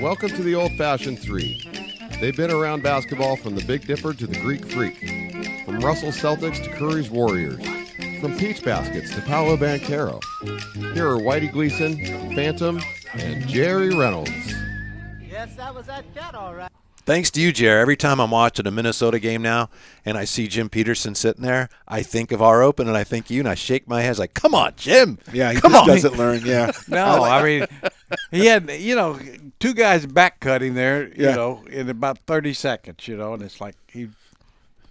Welcome to the Old-Fashioned Three. They've been around basketball from the Big Dipper to the Greek Freak, from Russell Celtics to Curry's Warriors, from Peach Baskets to Paolo Banchero. Here are Whitey Gleason, Phantom, and Jerry Reynolds. Yes, that was that cat, all right. Thanks to you, Jerry. Every time I'm watching a Minnesota game now and I see Jim Peterson sitting there, I think of our open and I think you, and I shake my head like, come on, Jim. Yeah, he come just on. doesn't learn, yeah. No, I mean, he had, two guys back cutting there, in about 30 seconds, and it's like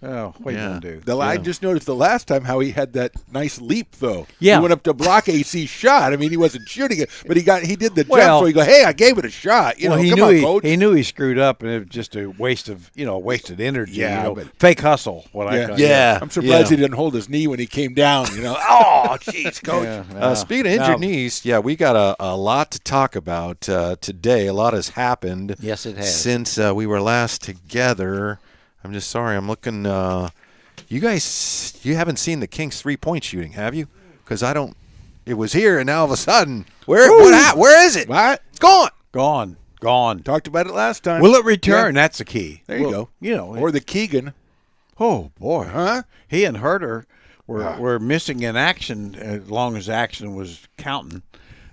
what are you going to do? I just noticed the last time how he had that nice leap, though. Yeah. He went up to block AC shot. I mean, he wasn't shooting it, but he did the jump, Well, so he go, hey, I gave it a shot. he come knew on, coach. he knew he screwed up, and it was just a waste of, wasted energy. Yeah, but- fake hustle, what I call it. Yeah. I'm surprised he didn't hold his knee when he came down, Oh, jeez, coach. Yeah, Speaking of injured knees, we got a lot to talk about today. A lot has happened. Yes, it has. Since we were last together. I'm just sorry. I'm looking. You guys, you haven't seen the Kings 3-point shooting, have you? Because I don't. It was here, and now all of a sudden, where is it? What? It's gone. Gone. Talked about it last time. Will it return? That's the key. There you go. Or the Keegan. Oh, boy. Huh? He and Herter were missing in action as long as action was counting.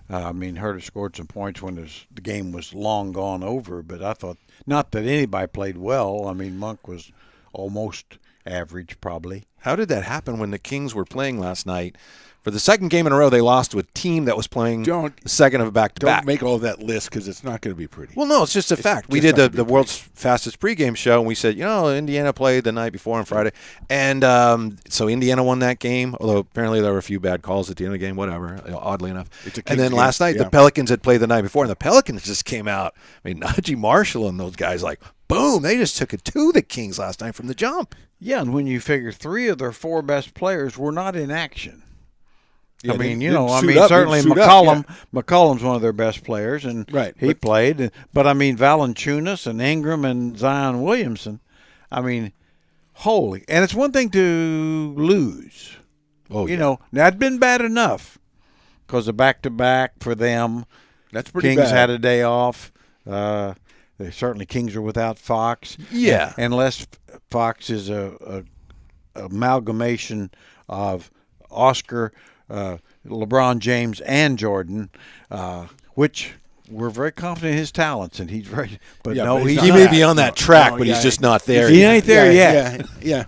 Herter scored some points when the game was long gone over, but I thought not that anybody played well. Monk was almost average probably. How did that happen when the Kings were playing last night? For the second game in a row, they lost to a team that was playing the second of a back-to-back. Don't make all that list because it's not going to be pretty. Well, no, it's just a fact. We did the world's fastest pregame show, and we said, Indiana played the night before on Friday. And so Indiana won that game, although apparently there were a few bad calls at the end of the game, whatever, oddly enough. And then last night, the Pelicans had played the night before, and the Pelicans just came out. Najee Marshall and those guys, boom, they just took it to the Kings last night from the jump. Yeah, and when you figure 3 of their 4 best players were not in action. Yeah, certainly McCollum's one of their best players, and he played. But Valanciunas and Ingram and Zion Williamson. Holy, and it's one thing to lose. That'd been bad enough because of back-to-back for them. That's pretty Kings bad. had a day off. Kings are without Fox. Yeah, unless Fox is a amalgamation of Oscar, LeBron James, and Jordan, which we're very confident in his talents, and he's very. But he may be on that track, but he's just not there. He ain't there yet. Yeah,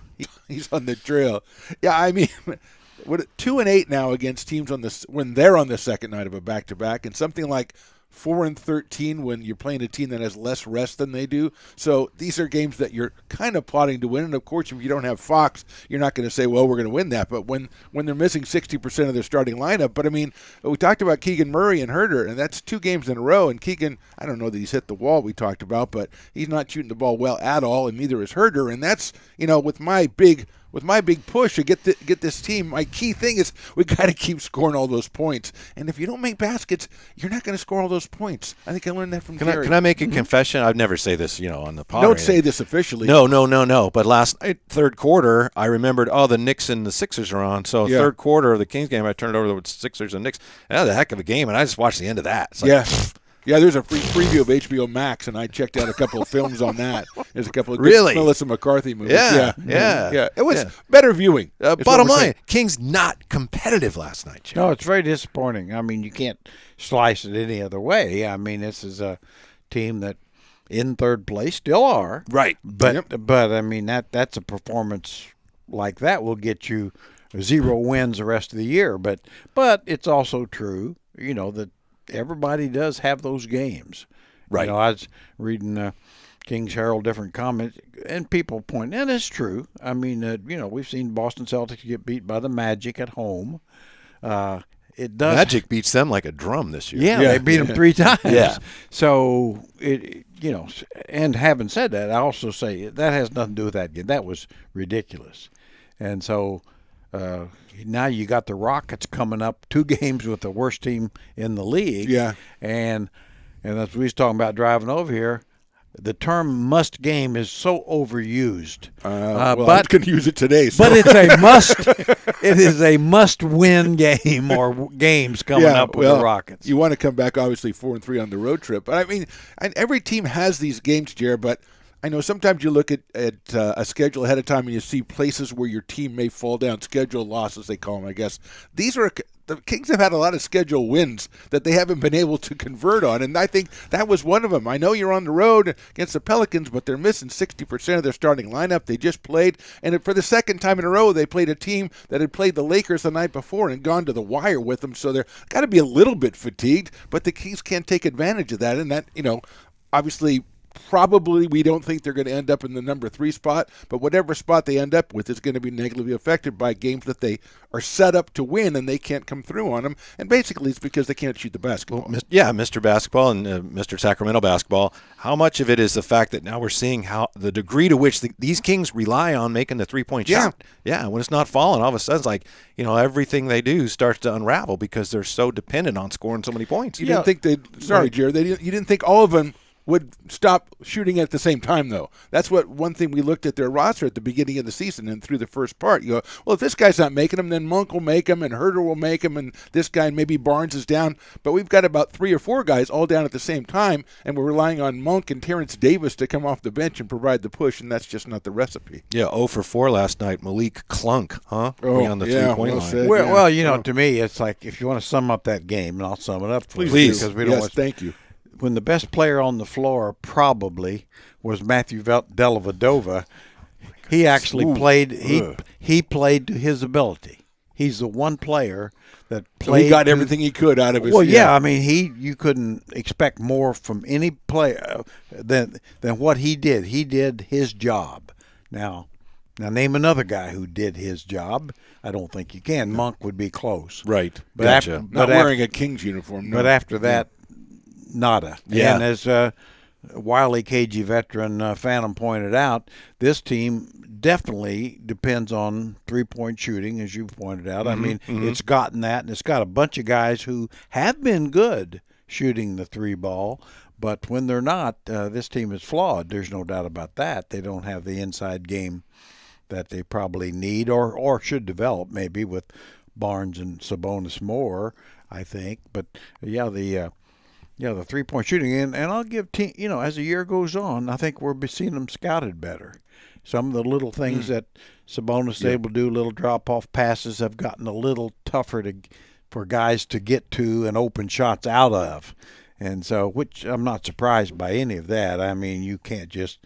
he's on the trail. Yeah, 2-8 now against teams when they're on the second night of a back-to-back, and something like 4-13 when you're playing a team that has less rest than they do. So these are games that you're kind of plotting to win. And, of course, if you don't have Fox, you're not going to say, well, we're going to win that. But when they're missing 60% of their starting lineup. But, we talked about Keegan Murray and Herter, and that's 2 games in a row. And Keegan, I don't know that he's hit the wall we talked about, but he's not shooting the ball well at all, and neither is Herter. And that's, with my big push to get this team, my key thing is we got to keep scoring all those points. And if you don't make baskets, you're not going to score all those points. I think I learned that from Gary. Can I make a confession? I'd never say this, on the pod. Don't say this officially. No. But last night, third quarter, I remembered, the Knicks and the Sixers are on. So third quarter of the Kings game, I turned it over to the Sixers and Knicks. That was a heck of a game, and I just watched the end of that. Yeah, there's a free preview of HBO Max, and I checked out a couple of films on that. There's a couple of good Melissa McCarthy movies. Yeah. It was better viewing. Bottom line, Kings not competitive last night, Jim. No, it's very disappointing. You can't slice it any other way. This is a team that in third place still are. Right. But that's a performance like that will get you 0 wins the rest of the year. But it's also true, that everybody does have those games. Right. I was reading King's Herald, different comments, and people point, and it's true. We've seen Boston Celtics get beat by the Magic at home. It does. Magic beats them like a drum this year. Yeah, they beat them 3 times. Yeah. So, and having said that, I also say that has nothing to do with that game. That was ridiculous. And so now you got the Rockets coming up 2 games with the worst team in the league. Yeah. And as we was talking about driving over here, the term "must game" is so overused. Well, I can use it today. So. But it's a must. It is a must-win game or games coming up with the Rockets. You want to come back, obviously 4-3 on the road trip. But I mean, and every team has these games, Jared. But I know sometimes you look at a schedule ahead of time and you see places where your team may fall down. Schedule losses, they call them, I guess. The Kings have had a lot of schedule wins that they haven't been able to convert on, and I think that was one of them. I know you're on the road against the Pelicans, but they're missing 60% of their starting lineup. They just played, and for the second time in a row, they played a team that had played the Lakers the night before and gone to the wire with them, so they're got to be a little bit fatigued, but the Kings can't take advantage of that, and that, obviously probably we don't think they're going to end up in the number 3 spot, but whatever spot they end up with is going to be negatively affected by games that they are set up to win and they can't come through on them. And basically it's because they can't shoot the basketball. Well, Mr. Basketball and Mr. Sacramento Basketball, how much of it is the fact that now we're seeing how the degree to which these Kings rely on making the 3-point shot? Yeah, when it's not falling, all of a sudden it's like, everything they do starts to unravel because they're so dependent on scoring so many points. You didn't think Jared, you didn't think all of them would stop shooting at the same time, though. That's one thing we looked at their roster at the beginning of the season and through the first part. You go, well, if this guy's not making them, then Monk will make them, and Herter will make them, and this guy, and maybe Barnes is down. But we've got about 3 or 4 guys all down at the same time, and we're relying on Monk and Terrence Davis to come off the bench and provide the push, and that's just not the recipe. Yeah, 0 for 4 last night. Malik Clunk, huh? On the 3-point line. Said, well, to me, it's like if you want to sum up that game, and I'll sum it up for you. Please. Because we don't thank you. When the best player on the floor probably was Matthew Dellavedova, he actually played. He played to his ability. He's the one player that played. So he got everything he could out of his. Well, yeah. I mean, you couldn't expect more from any player than what he did. He did his job. Now name another guy who did his job. I don't think you can. Monk would be close. Right. But gotcha. Not wearing a Kings uniform. No. But after that. Nada. Yeah. And as wily KG veteran Phantom pointed out, this team definitely depends on 3-point shooting, as you pointed out. I mean, it's gotten that, and it's got a bunch of guys who have been good shooting the 3 ball, but when they're not, this team is flawed. There's no doubt about that. They don't have the inside game that they probably need or should develop, maybe with Barnes and Sabonis more, I think. But, the 3-point shooting, and I'll give as the year goes on, I think we're seeing them scouted better. Some of the little things that Sabonis is able to do, little drop-off passes, have gotten a little tougher for guys to get to and open shots out of. And so, which I'm not surprised by any of that. I mean, you can't just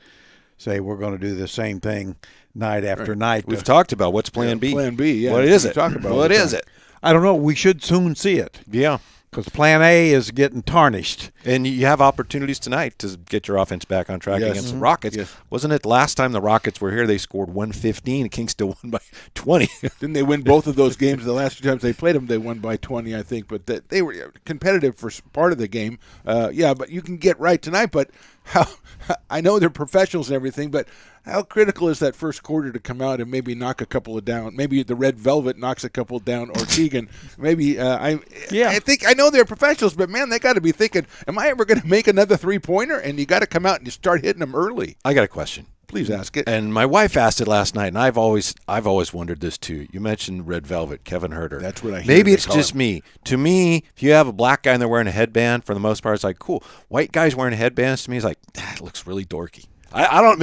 say we're going to do the same thing night after night. We've talked about what's Plan B. Plan B, yeah. What is it? What is it? I don't know. We should soon see it. Yeah. Because Plan A is getting tarnished. And you have opportunities tonight to get your offense back on track against the Rockets. Yes. Wasn't it last time the Rockets were here, they scored 115, the Kings still won by 20. Didn't they win both of those games? The last 2 times they played them, they won by 20, I think. But they were competitive for part of the game. But you can get right tonight. But I know they're professionals and everything, but how critical is that first quarter to come out and maybe knock a couple of down? Maybe the Red Velvet knocks a couple down, or Keegan. Maybe I think I know they're professionals, but man, they got to be thinking, am I ever going to make another 3-pointer? And you got to come out and you start hitting them early. I got a question. Please ask it. And my wife asked it last night, and I've always wondered this too. You mentioned Red Velvet, Kevin Herter. That's what I hear. Maybe it's just me. To me, if you have a black guy and they're wearing a headband, for the most part, it's like cool. White guys wearing headbands, to me, is like that looks really dorky. I don't.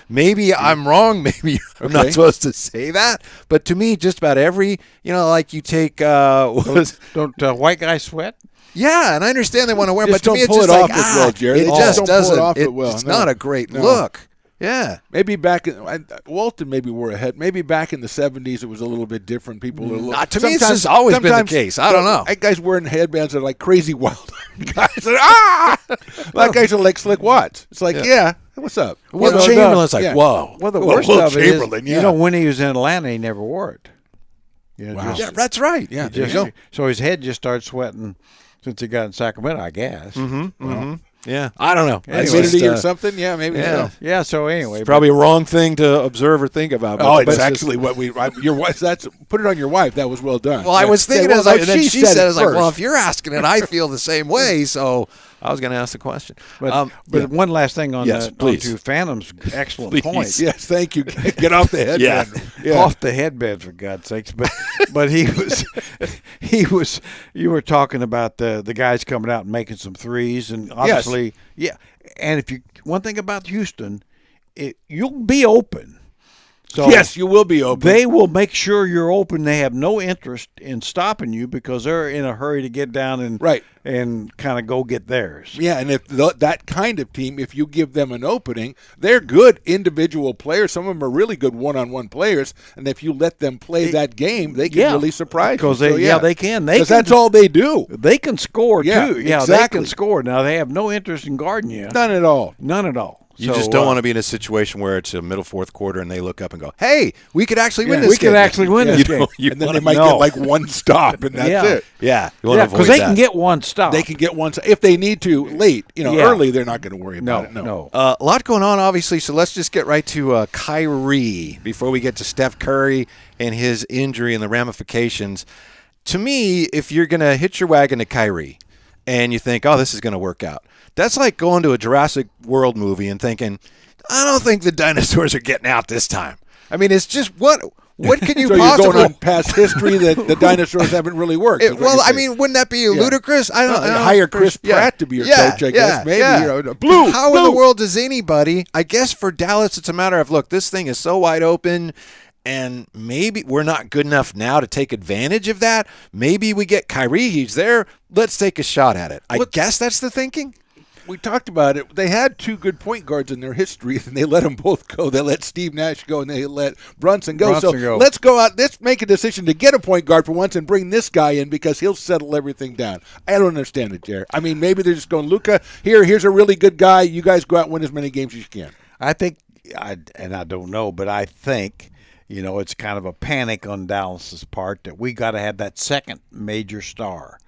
Maybe I'm wrong. Maybe I'm not supposed to say that. But to me, just about every, like you take. Don't white guys sweat? Yeah, and I understand they want to wear, just but to me, it's just like Jared. It just doesn't. It's not a great look. Yeah, maybe back in Walton maybe wore a head. Maybe back in the 70s it was a little bit different. People are to me, this has always been the case. I don't know. Guys wearing headbands are like crazy wild guys. Like guys are like Slick Watts. It's like what's up? Well, Chamberlain's like whoa. Well, the worst of it is, when he was in Atlanta, he never wore it. Wow. Yeah, that's right. Yeah, there you go. So his head just started sweating since he got in Sacramento, I guess. Mm-hmm. Yeah, I don't know. Humidity or something. Yeah, maybe. Yeah. So. Yeah. So anyway, It's probably a wrong thing to observe or think about. Oh, it's actually what your wife. That's put it on your wife. That was well done. Well, I was thinking, and then she said, it "I was like, first. well, if you're asking it, I feel the same way." So I was going to ask the question. But one last thing on to Phantom's excellent point. Yes, thank you. Get off the headband. Yeah. Off the headband, for God's sakes. But he was. You were talking about the guys coming out and making some threes, and obviously, yeah. And one thing about Houston, you'll be open. So yes, you will be open. They will make sure you're open. They have no interest in stopping you because they're in a hurry to get down and kind of go get theirs. Yeah, and if that kind of team, if you give them an opening, they're good individual players. Some of them are really good one-on-one players, and if you let them play that game, they can really surprise you. Because they can. Because that's all they do. They can score too. Yeah, exactly. They can score. Now they have no interest in guarding you. None at all. None at all. You just don't want to be in a situation where it's a middle fourth quarter and they look up and go, "Hey, we could actually win this game." We could actually win this game. And then they might get like one stop, and that's it. Yeah, because they can get one stop. They can get one if they need to late. Early they're not going to worry about it. No. A lot going on, obviously. So let's just get right to Kyrie before we get to Steph Curry and his injury and the ramifications. To me, if you're going to hitch your wagon to Kyrie and you think, "Oh, this is going to work out," that's like going to a Jurassic World movie and thinking, "I don't think the dinosaurs are getting out this time." I mean, it's just what can you so possibly? You're going on past history that the dinosaurs haven't really worked. I mean, wouldn't that be ludicrous? I don't know. Hire Chris Pratt to be your coach, I guess. Maybe. Blue. How in the world does anybody? I guess for Dallas, it's a matter of, look, this thing is so wide open. And maybe we're not good enough now to take advantage of that. Maybe we get Kyrie. He's there. Let's take a shot at it. I guess that's the thinking. We talked about it. They had two good point guards in their history, and they let them both go. They let Steve Nash go, and they let Brunson go. Let's go out. Let's make a decision to get a point guard for once and bring this guy in because he'll settle everything down. I don't understand it, Jerry. I mean, maybe they're just going, Luka, here's a really good guy. You guys go out and win as many games as you can. I think, and I don't know, but I think – it's kind of a panic on Dallas's part that we got to have that second major star.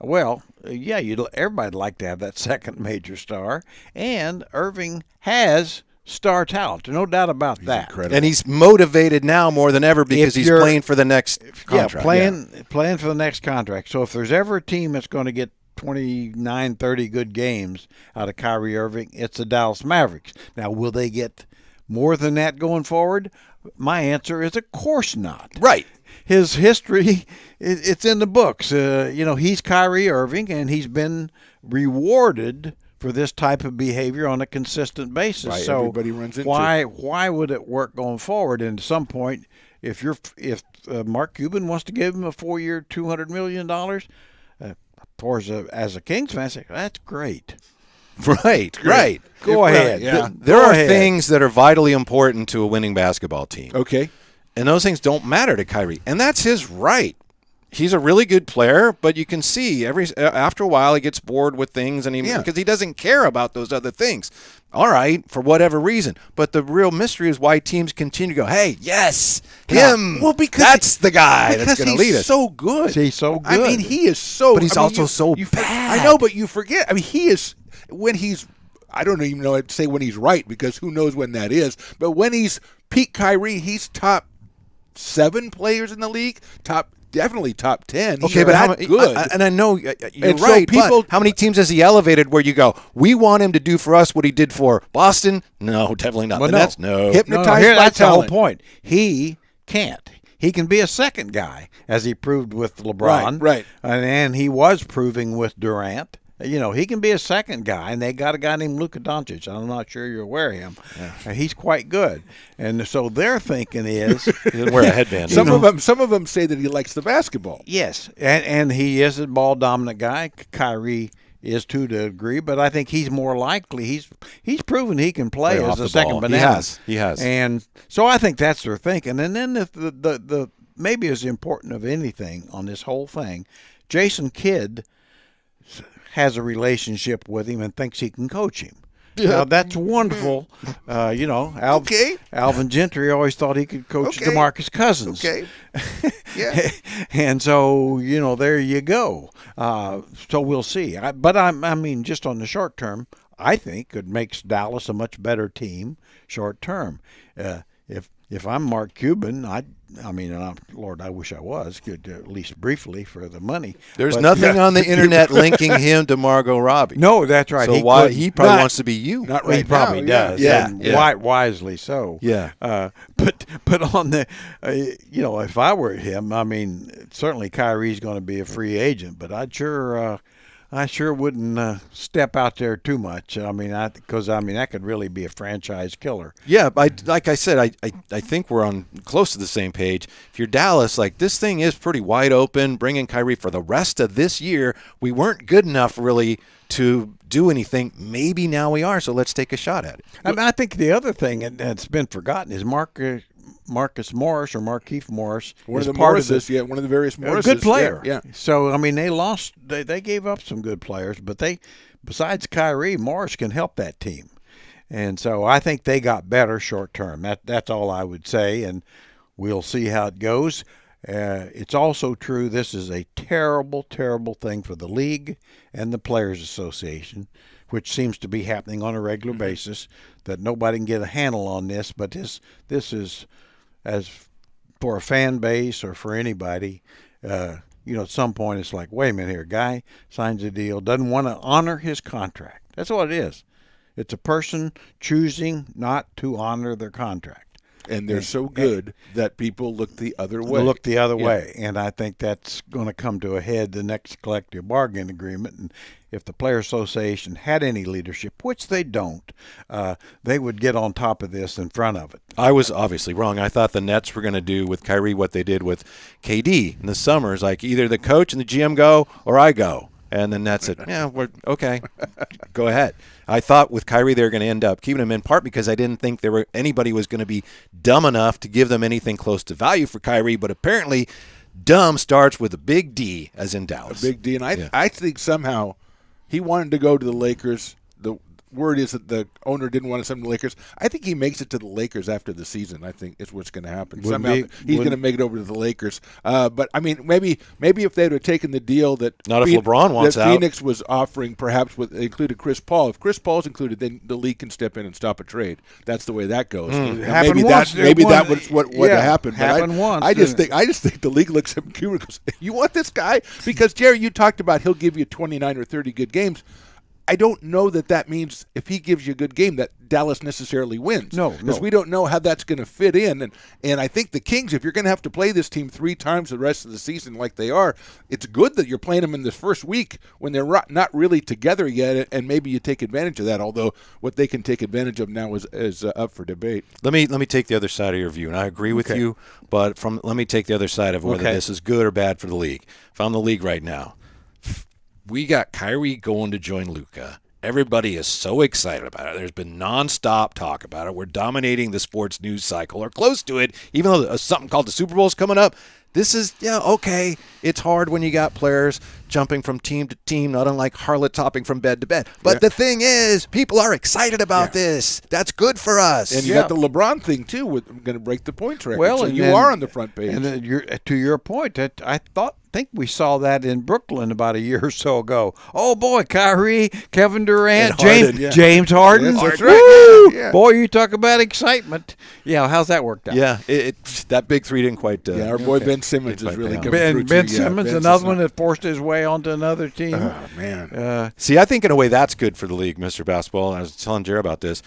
Well, yeah, everybody'd like to have that second major star, and Irving has star talent. No doubt about that. Incredible. And he's motivated now more than ever because he's playing for the next contract. Playing for the next contract. So if there's ever a team that's going to get 29, 30 good games out of Kyrie Irving, it's the Dallas Mavericks. Now, will they get more than that going forward? My answer is, of course not. Right. His history, it's in the books. He's Kyrie Irving, and he's been rewarded for this type of behavior on a consistent basis. Right, so everybody runs into why would it work going forward? And at some point, if Mark Cuban wants to give him a 4-year, $200 million, as a Kings fan, I say, that's great. Right. Go ahead. Yeah. There are things that are vitally important to a winning basketball team. Okay. And those things don't matter to Kyrie. And that's his right. He's a really good player, but you can see after a while he gets bored with things because he doesn't care about those other things. All right, for whatever reason. But the real mystery is why teams continue to go, "Hey, yes, him. Well, because that's the guy that's going to lead us." He's so good. He's so good. I mean, he is so. But he's also so bad. I know, but you forget. I mean, he is when he's. I don't even know how to say when he's right because who knows when that is. But when he's peak Kyrie, he's top 7 players in the league. Definitely top 10. Okay, but good. And I know you're right. But how many teams has he elevated where you go, we want him to do for us what he did for Boston? No, definitely not. Well, That's hypnotized by that's talent. the whole point. He can't. He can be a second guy, as he proved with LeBron. Right. And he was proving with Durant. He can be a second guy, and they got a guy named Luka Doncic. I'm not sure you're aware of him. Yeah. He's quite good, and so their thinking is wear a headband. Some of them say that he likes the basketball. Yes, and he is a ball dominant guy. Kyrie is to a degree, but I think he's more likely. He's proven he can play as a second banana. He has, and so I think that's their thinking. And then the maybe as important of anything on this whole thing, Jason Kidd has a relationship with him and thinks he can coach him. Now, that's wonderful. Alvin Gentry always thought he could coach DeMarcus Cousins. Okay. Yeah. And so, there you go. So we'll see. But I mean, just on the short term, I think it makes Dallas a much better team short term. If I'm Mark Cuban, Lord, I wish I was, good at least briefly for the money. There's nothing on the internet linking him to Margot Robbie. No, that's right. So he probably wants to be you. Not right he probably now, does. Yeah. And Yeah. wisely so. Yeah. But on the, if I were him, certainly Kyrie's going to be a free agent, but I sure wouldn't step out there too much. Because that could really be a franchise killer. Yeah, like I said, I think we're on close to the same page. If you're Dallas, like this thing is pretty wide open. Bringing Kyrie for the rest of this year, we weren't good enough really to do anything. Maybe now we are, so let's take a shot at it. I think the other thing that's been forgotten is Marcus Morris or Markieff Morris. One is of the part Morrises, of one of the various Morrises. a good player. Yeah. So they lost. They gave up some good players, but besides Kyrie, Morris can help that team, and so I think they got better short term. That's all I would say, and we'll see how it goes. It's also true this is a terrible, terrible thing for the league and the Players Association, which seems to be happening on a regular basis, that nobody can get a handle on this. But this is, as for a fan base or for anybody, at some point it's like, wait a minute here, guy signs a deal, doesn't want to honor his contract. That's what it is. It's a person choosing not to honor their contract. And they're so good that people look the other way. Way. And I think that's going to come to a head the next collective bargaining agreement. And if the Players Association had any leadership, which they don't, they would get on top of this in front of it. I was obviously wrong. I thought the Nets were going to do with Kyrie what they did with KD in the summers, like either the coach and the GM go or I go. And the Nets said, yeah, we're okay. Go ahead. I thought with Kyrie they were going to end up keeping him in part because I didn't think anybody was going to be dumb enough to give them anything close to value for Kyrie. But apparently dumb starts with a big D, as in Dallas. A big D. And I think somehow he wanted to go to the Lakers. The word is that the owner didn't want to send him to the Lakers. I think he makes it to the Lakers after the season. I think is what's going to happen. Somehow he's going to make it over to the Lakers. But maybe if they would have taken the deal that not if LeBron wants that out. Phoenix was offering, perhaps included Chris Paul. If Chris Paul's included, then the league can step in and stop a trade. That's the way that goes. Maybe that was what happened. Happened once. I just think the league looks at Cuban and goes, "You want this guy?" Because Jerry, you talked about he'll give you 29 or 30 good games. I don't know that means if he gives you a good game that Dallas necessarily wins. No. Because we don't know how that's going to fit in. And I think the Kings, if you're going to have to play this team 3 times the rest of the season like they are, it's good that you're playing them in this first week when they're not really together yet, and maybe you take advantage of that, although what they can take advantage of now is up for debate. Let me take the other side of your view, and I agree with you, but let me take the other side of whether this is good or bad for the league. If I'm the league right now, we got Kyrie going to join Luka. Everybody is so excited about it. There's been nonstop talk about it. We're dominating the sports news cycle, or close to it, even though something called the Super Bowl is coming up. This is, okay. It's hard when you got players jumping from team to team, not unlike harlots hopping from bed to bed. But the thing is, people are excited about this. That's good for us. And you got the LeBron thing, too, going to break the points record. Well, so you are on the front page. And to your point, I think we saw that in Brooklyn about a year or so ago. Oh, boy, Kyrie, Kevin Durant, James Harden. Yes, that's right. Woo! Boy, you talk about excitement. Yeah, how's that worked out? Yeah, that big three didn't quite. Our boy Ben Simmons is really coming through. Ben Simmons, another one that forced his way onto another team. Oh, man. See, I think in a way that's good for the league, Mr. Basketball. I was telling Jerry about this.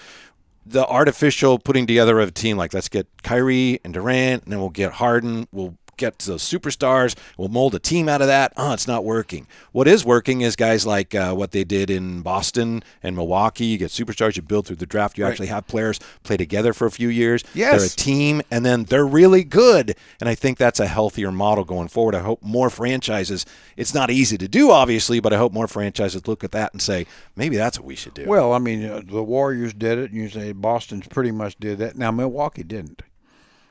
The artificial putting together of a team, like let's get Kyrie and Durant, and then we'll get Harden. We'll get those superstars. We'll mold a team out of that. It's not working. What is working is guys like what they did in Boston and Milwaukee. You get superstars. You build through the draft. You actually have players play together for a few years. Yes. They're a team, and then they're really good. And I think that's a healthier model going forward. I hope more franchises, it's not easy to do, obviously, but I hope more franchises look at that and say, maybe that's what we should do. Well, the Warriors did it, and you say Boston's pretty much did that. Now, Milwaukee didn't.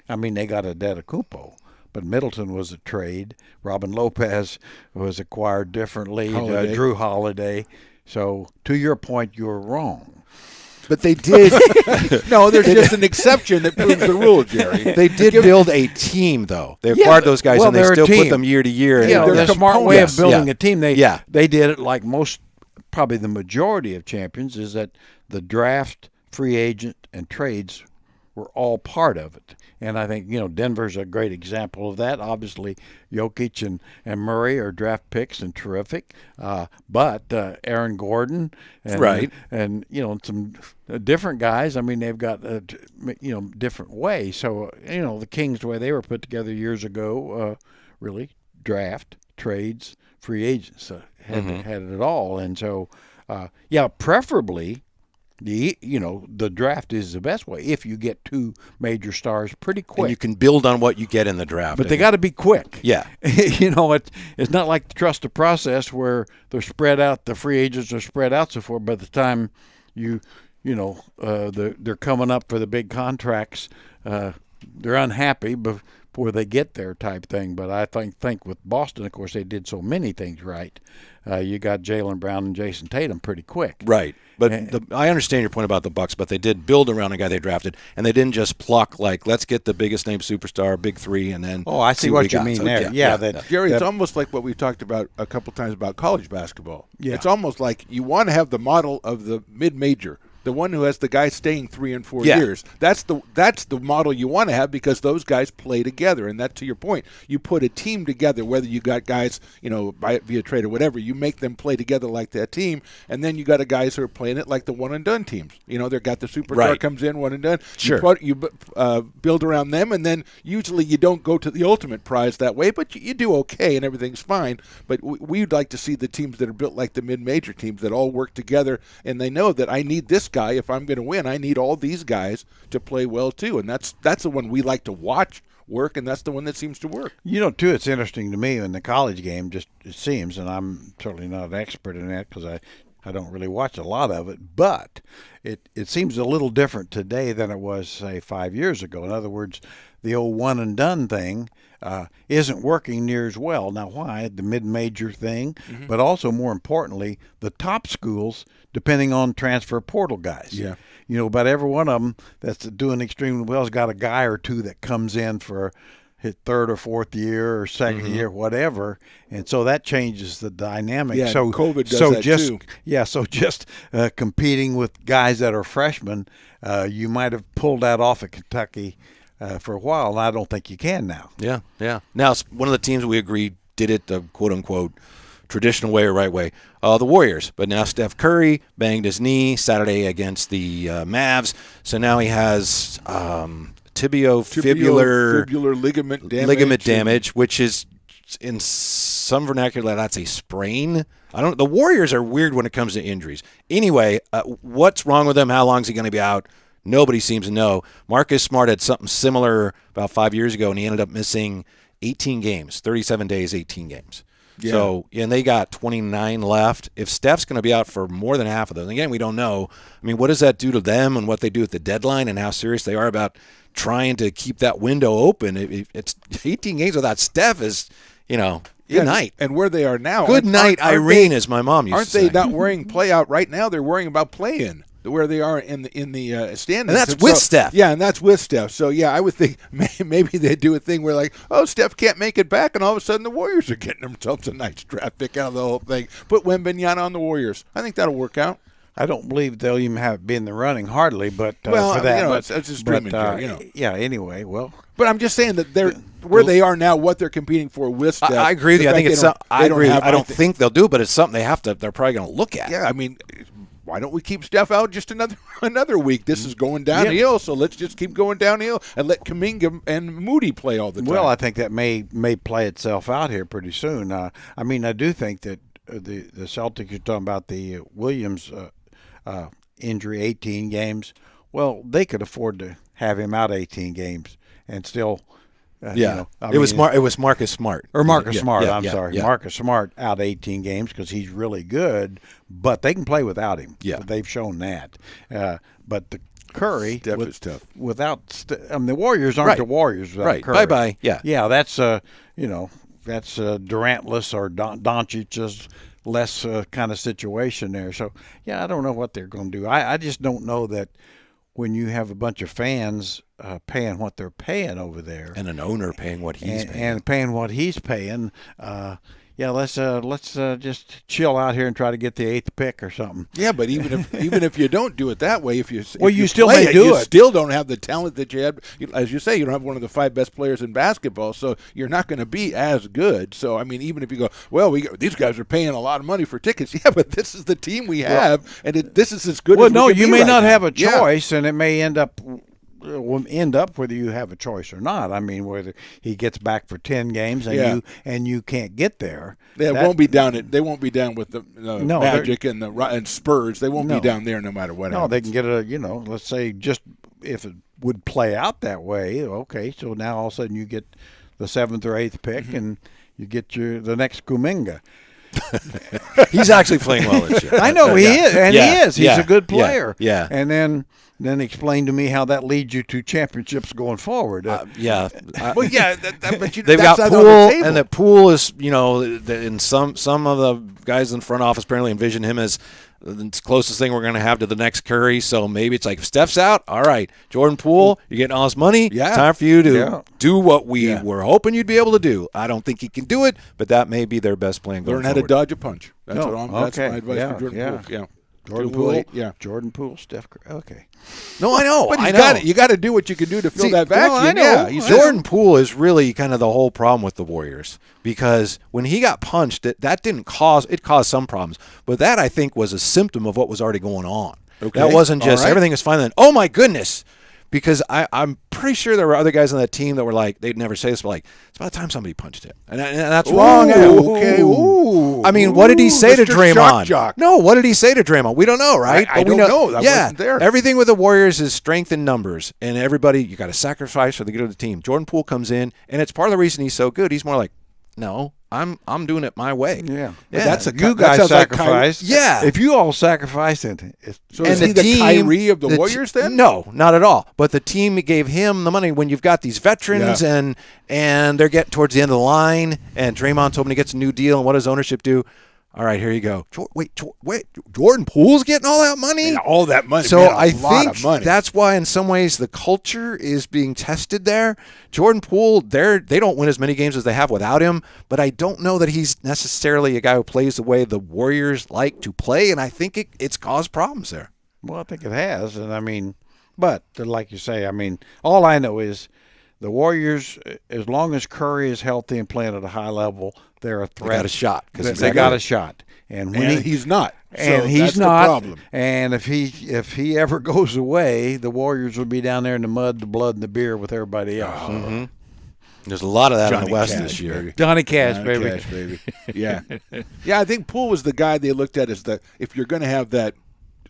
They got Antetokounmpo. But Middleton was a trade. Robin Lopez was acquired differently. Drew Holiday. So, to your point, you're wrong. But they did. No, there's just an exception that proves the rule, Jerry. They did build a team, though. They acquired those guys, and they still put them year to year. Yeah, they're a smart way of building a team. They did it like most probably the majority of champions, is that the draft, free agent, and trades were all part of it. And I think, Denver's a great example of that. Obviously, Jokic and Murray are draft picks and terrific. But Aaron Gordon and some different guys, I mean, they've got, different ways. So, the Kings, the way they were put together years ago, really draft, trades, free agents, had it all. And so, preferably, the draft is the best way if you get two major stars pretty quick. And you can build on what you get in the draft. But they got to be quick. Yeah. It's not like the trust the process where they're spread out, the free agents are spread out so forth. By the time they're coming up for the big contracts, they're unhappy before they get there type thing. But I think with Boston, of course, they did so many things right. You got Jaylen Brown and Jason Tatum pretty quick. Right. But I understand your point about the Bucks, but they did build around a guy they drafted, and they didn't just pluck, let's get the biggest name superstar, big three, and then I see what you mean there. Jerry, it's almost like what we talked about a couple times about college basketball. Yeah. It's almost like you want to have the model of the mid-major, the one who has the guy staying 3 and 4 years. That's the model you want to have because those guys play together. And that, to your point, you put a team together, whether you got guys, via trade or whatever, you make them play together like that team. And then you got guys who are playing it like the one and done teams. They've got the superstar comes in, one and done. Sure. You build around them, and then usually you don't go to the ultimate prize that way, but you do okay and everything's fine. But we'd like to see the teams that are built like the mid-major teams that all work together, and they know that I need this guy. If I'm going to win, I need all these guys to play well too, and that's the one we like to watch work, and that's the one that seems to work. Too, it's interesting to me in the college game, just it seems, and I'm certainly not an expert in that because I don't really watch a lot of it, but it seems a little different today than it was, say, 5 years ago. In other words, the old one and done thing isn't working near as well. Now, why? The mid-major thing, but also more importantly, the top schools, depending on transfer portal guys. Yeah. About every one of them that's doing extremely well has got a guy or two that comes in for his third or fourth year or second year, whatever, and so that changes the dynamic. Yeah, so COVID does that too. Yeah, so just competing with guys that are freshmen, you might have pulled that off at Kentucky for a while, and I don't think you can now. Yeah. Now, one of the teams we agreed did it the quote-unquote traditional way or right way, the Warriors. But now Steph Curry banged his knee Saturday against the Mavs, so now he has tibial-fibular ligament damage, which is, in some vernacular, that's a sprain. The Warriors are weird when it comes to injuries. Anyway, what's wrong with him? How long is he going to be out? Nobody seems to know. Marcus Smart had something similar about 5 years ago, and he ended up missing 18 games, 37 days, 18 games. Yeah. So, and they got 29 left. If Steph's going to be out for more than half of those, again, we don't know. I mean, what does that do to them and what they do at the deadline and how serious they are about trying to keep that window open? It's 18 games without Steph is, good night. And where they are now. Good night, Irene, as my mom used to say. Aren't they not worrying play out right now? They're worrying about play-in. Where they are in the standings. And that's with Steph. Yeah, and that's with Steph. So, I would think maybe they do a thing where, Steph can't make it back, and all of a sudden the Warriors are getting themselves a nice draft pick out of the whole thing. Put Wembanyama on the Warriors. I think that'll work out. I don't believe they'll even have been in the running, hardly, but for that. It's just dreaming, Yeah, anyway, well. But I'm just saying that they are now, what they're competing for with Steph. I agree with you. I think it's something. I agree. I don't think they'll do, but it's something they're probably going to look at. Yeah, I mean, why don't we keep Steph out just another week? This is going downhill, so let's just keep going downhill and let Kuminga and Moody play all the time. Well, I think that may play itself out here pretty soon. I do think that the Celtics, you're talking about the Williams injury, 18 games. Well, they could afford to have him out 18 games and still. It was Marcus Smart. Or Marcus Smart, I'm sorry. Yeah. Marcus Smart out 18 games because he's really good, but they can play without him. Yeah. They've shown that. But the Curry, Steph is tough. The Warriors aren't the Warriors without Curry. Bye-bye. Yeah. Yeah, that's, that's Durantless or Doncic's less kind of situation there. So, I don't know what they're going to do. I just don't know that when you have a bunch of fans paying what they're paying over there, and an owner paying what he's paying, and paying what he's paying, yeah, let's just chill out here and try to get the 8th pick or something. Yeah, but even if you don't do it that way, if you still play may do you it. Still don't have the talent that you had. As you say, you don't have one of the 5 best players in basketball, so you're not going to be as good. So I mean, even if you go, well, these guys are paying a lot of money for tickets. Yeah, but this is the team we have, and this is as good. Well, as no, we can you be may right not now. have a choice, and it may end up whether you have a choice or not. I mean, whether he gets back for 10 games and you can't get there. They won't be down with the Magic and Spurs. They won't be down there no matter what. No, they can get let's say just if it would play out that way. Okay, so now all of a sudden you get the 7th or 8th pick, and you get the next Kuminga. He's actually playing well this year. I know he is, and he is. He's a good player. Yeah. And then explain to me how that leads you to championships going forward. Well, yeah, but they've got Poole, and that Poole is, in some of the guys in the front office apparently envision him as the closest thing we're going to have to the next Curry. So maybe it's like, if Steph's out, all right, Jordan Poole, you're getting all this money. Yeah. Time for you to do what we were hoping you'd be able to do. I don't think he can do it, but that may be their best plan going forward. Learn how to dodge a punch. That's that's my advice for Jordan Poole. Yeah. Jordan Poole, Steph Curry. Okay. No, I know. But you got to do what you can do to fill that vacuum. Well, I know. Yeah, Jordan Poole is really kind of the whole problem with the Warriors, because when he got punched, that didn't cause some problems, but that I think was a symptom of what was already going on. Okay. That wasn't just everything is fine then. Oh my goodness. Because I'm pretty sure there were other guys on that team that were like, they'd never say this, but like, it's about time somebody punched it. And that's wrong. Okay. I mean, what did he say to Draymond? Jock. No, what did he say to Draymond? We don't know, right? I don't know. I wasn't there. Everything with the Warriors is strength in numbers. And everybody, you got to sacrifice for the good of the team. Jordan Poole comes in, and it's part of the reason he's so good. He's more like, no, I'm doing it my way. Yeah. That's you guys sacrificed. If you all sacrificed it. So is he the Kyrie of the Warriors then? No, not at all. But the team gave him the money when you've got these veterans and they're getting towards the end of the line, and Draymond's hoping he gets a new deal, and what does ownership do? All right, here you go. Wait, Jordan Poole's getting all that money? Yeah, all that money. So man, I think that's why in some ways the culture is being tested there. Jordan Poole, they don't win as many games as they have without him, but I don't know that he's necessarily a guy who plays the way the Warriors like to play, and I think it's caused problems there. Well, I think it has, and I mean, but like you say, I mean, all I know is the Warriors, as long as Curry is healthy and playing at a high level, they're a threat. They got a shot. They got a shot. And when he's not. And so he's that's not. The problem. And if he ever goes away, the Warriors will be down there in the mud, the blood, and the beer with everybody else. Mm-hmm. There's a lot of that Johnny in the West Cash, this year. Baby. Johnny Cash, baby. Cash, baby. Yeah. Yeah, I think Poole was the guy they looked at as if you're going to have that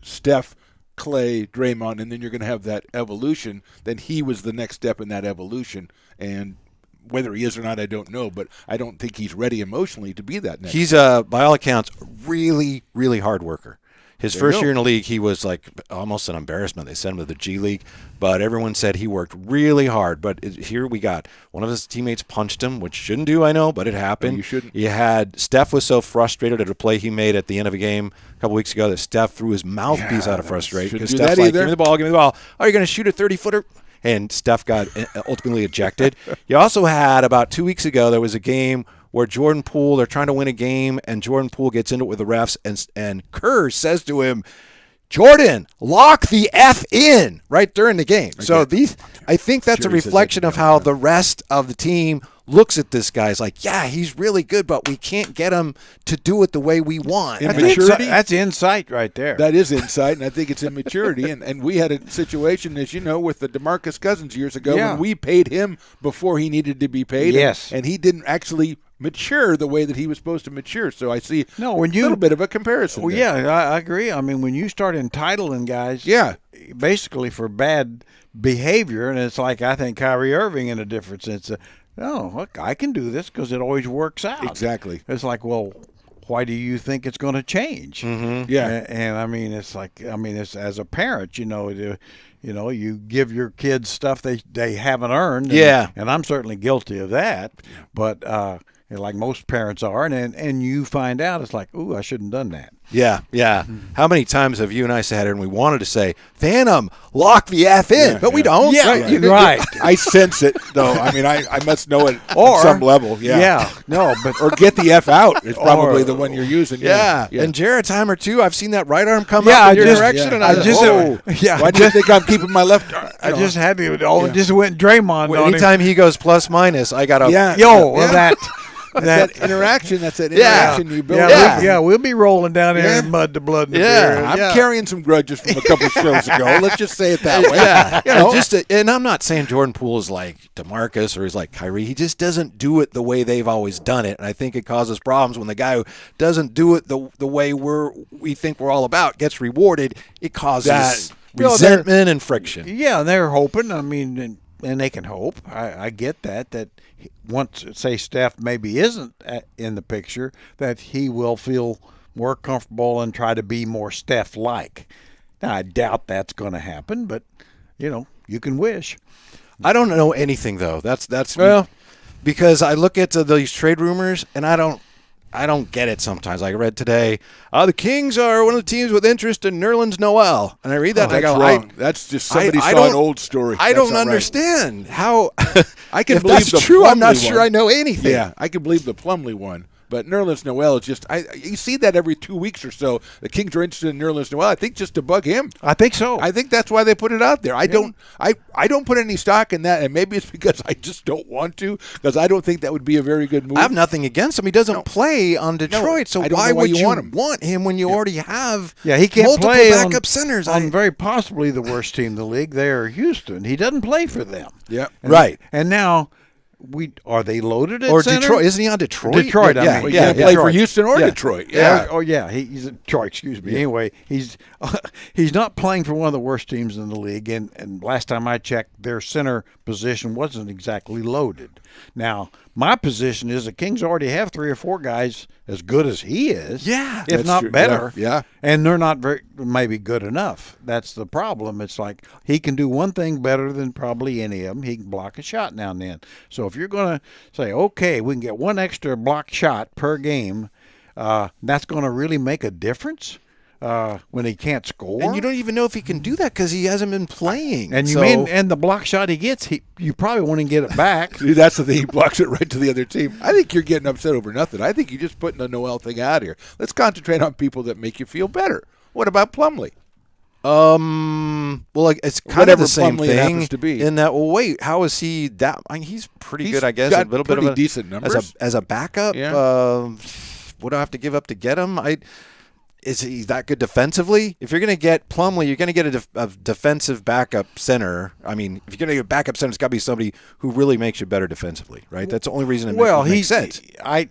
Steph, Clay, Draymond, and then you're going to have that evolution, then he was the next step in that evolution. And whether he is or not, I don't know, but I don't think he's ready emotionally to be that next. He's, by all accounts, really, really hard worker. His first year in the league, he was like almost an embarrassment. They sent him to the G League, but everyone said he worked really hard. But here we got one of his teammates punched him, which shouldn't do, I know, but it happened. No, you shouldn't. You had Steph was so frustrated at a play he made at the end of a game a couple weeks ago that Steph threw his mouthpiece out of frustration because Steph's like, give me the ball. Oh, you're going to shoot a 30-footer? And Steph got ultimately ejected. You also had about 2 weeks ago, there was a game where Jordan Poole, they're trying to win a game, and Jordan Poole gets into it with the refs, and Kerr says to him, Jordan, lock the F in right during the game. Okay. So I think that's a reflection of how the rest of the team looks at this guy. It's like, yeah, he's really good, but we can't get him to do it the way we want. Immaturity? That's insight right there. That is insight, and I think it's immaturity. and we had a situation, as you know, with the DeMarcus Cousins years ago when we paid him before he needed to be paid. Yes. And he didn't actually mature the way that he was supposed to mature. So I see a little bit of a comparison. Well, there. yeah, I agree. I mean, when you start entitling guys basically for bad behavior, and it's like I think Kyrie Irving in a different sense. No, look, I can do this because it always works out. Exactly. It's like, well, why do you think it's going to change? Mm-hmm. Yeah. And I mean, it's like, it's as a parent, you give your kids stuff they haven't earned. And I'm certainly guilty of that. But like most parents are, and you find out, it's like, ooh, I shouldn't have done that. Yeah, yeah. How many times have you and I sat here and we wanted to say, Phantom, lock the F in, but we don't. Yeah, right. I sense it, though. I mean, I must know it on some level. Yeah. Or get the F out is probably the one you're using. Yeah. And Jared, time or two, I've seen that right arm come up in your direction, and I just, why do you think I'm keeping my left arm? I just had to. Just went Draymond on him. Anytime he goes plus minus, I got to. That interaction, that's that interaction you build. We'll be rolling down here in mud to blood. I'm carrying some grudges from a couple shows ago. Let's just say it that way. And I'm not saying Jordan Poole is like DeMarcus or he's like Kyrie. He just doesn't do it the way they've always done it, and I think it causes problems when the guy who doesn't do it the way we think we're all about gets rewarded. It causes resentment and friction. Yeah, and they're hoping. I mean, and they can hope. I get that once, say, Steph maybe isn't in the picture, that he will feel more comfortable and try to be more Steph-like. Now, I doubt that's going to happen, but, you can wish. I don't know anything, though. That's because I look at these trade rumors, and I don't get it sometimes. Like I read today, the Kings are one of the teams with interest in Nerlens Noel. And I read that and I go, wrong. That's just somebody saw an old story. I don't understand how I can if believe that's the true, Plumlee I'm not sure I know anything. Yeah, I can believe the Plumlee one. But Nerlens Noel is just you see that every 2 weeks or so. The Kings are interested in Nerlens Noel. I think just to bug him. I think so. I think that's why they put it out there. I don't put any stock in that, and maybe it's because I just don't want to, because I don't think that would be a very good move. I have nothing against him. He doesn't play on Detroit, so why would you want him when you already have he can't multiple play backup centers on very possibly the worst team in the league. They're Houston. He doesn't play for them. Yeah, right. And now. Are they loaded at or center? Detroit? Isn't he on Detroit? Detroit, I mean. He can't play for Houston or Detroit. Yeah. He's Detroit. Excuse me. Yeah. Anyway, he's not playing for one of the worst teams in the league. And last time I checked, their center position wasn't exactly loaded. Now, my position is the Kings already have 3 or 4 guys as good as he is. Yeah, if not better. Yeah. And they're not maybe good enough. That's the problem. It's like he can do one thing better than probably any of them. He can block a shot now and then. So if you're going to say, okay, we can get one extra block shot per game, that's going to really make a difference when he can't score. And you don't even know if he can do that because he hasn't been playing. And and the block shot he gets, you probably won't even get it back. See, that's the thing. He blocks it right to the other team. I think you're getting upset over nothing. I think you're just putting the Noel thing out here. Let's concentrate on people that make you feel better. What about Plumlee? Well, it's kind Whatever of the same Plumlee thing happens to be. in that. Well, wait, how is he that? I mean, he's pretty good, I guess. Got a little bit of a decent numbers as a backup. Yeah. What do I have to give up to get him? Is he that good defensively? If you're going to get Plumlee, you're going to get a defensive backup center. I mean, if you're going to get a backup center, it's got to be somebody who really makes you better defensively, right? That's the only reason it makes sense. I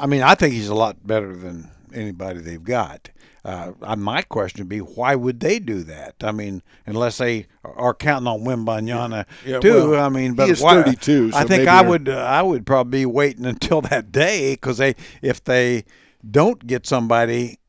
mean, I think he's a lot better than anybody they've got. My question would be, why would they do that? I mean, unless they are counting on Wembanyama too. Well, I mean, but he is 32. So I think I would probably be waiting until that day, because if they don't get somebody,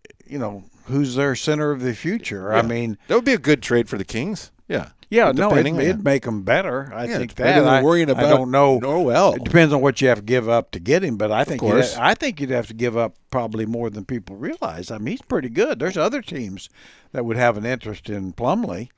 who's their center of the future. Yeah. I mean, that would be a good trade for the Kings. Yeah. Yeah, no, it'd make them better. I think that. Than worrying about I don't know. Noel. It depends on what you have to give up to get him, but I think you'd have to give up probably more than people realize. I mean, he's pretty good. There's other teams that would have an interest in Plumlee.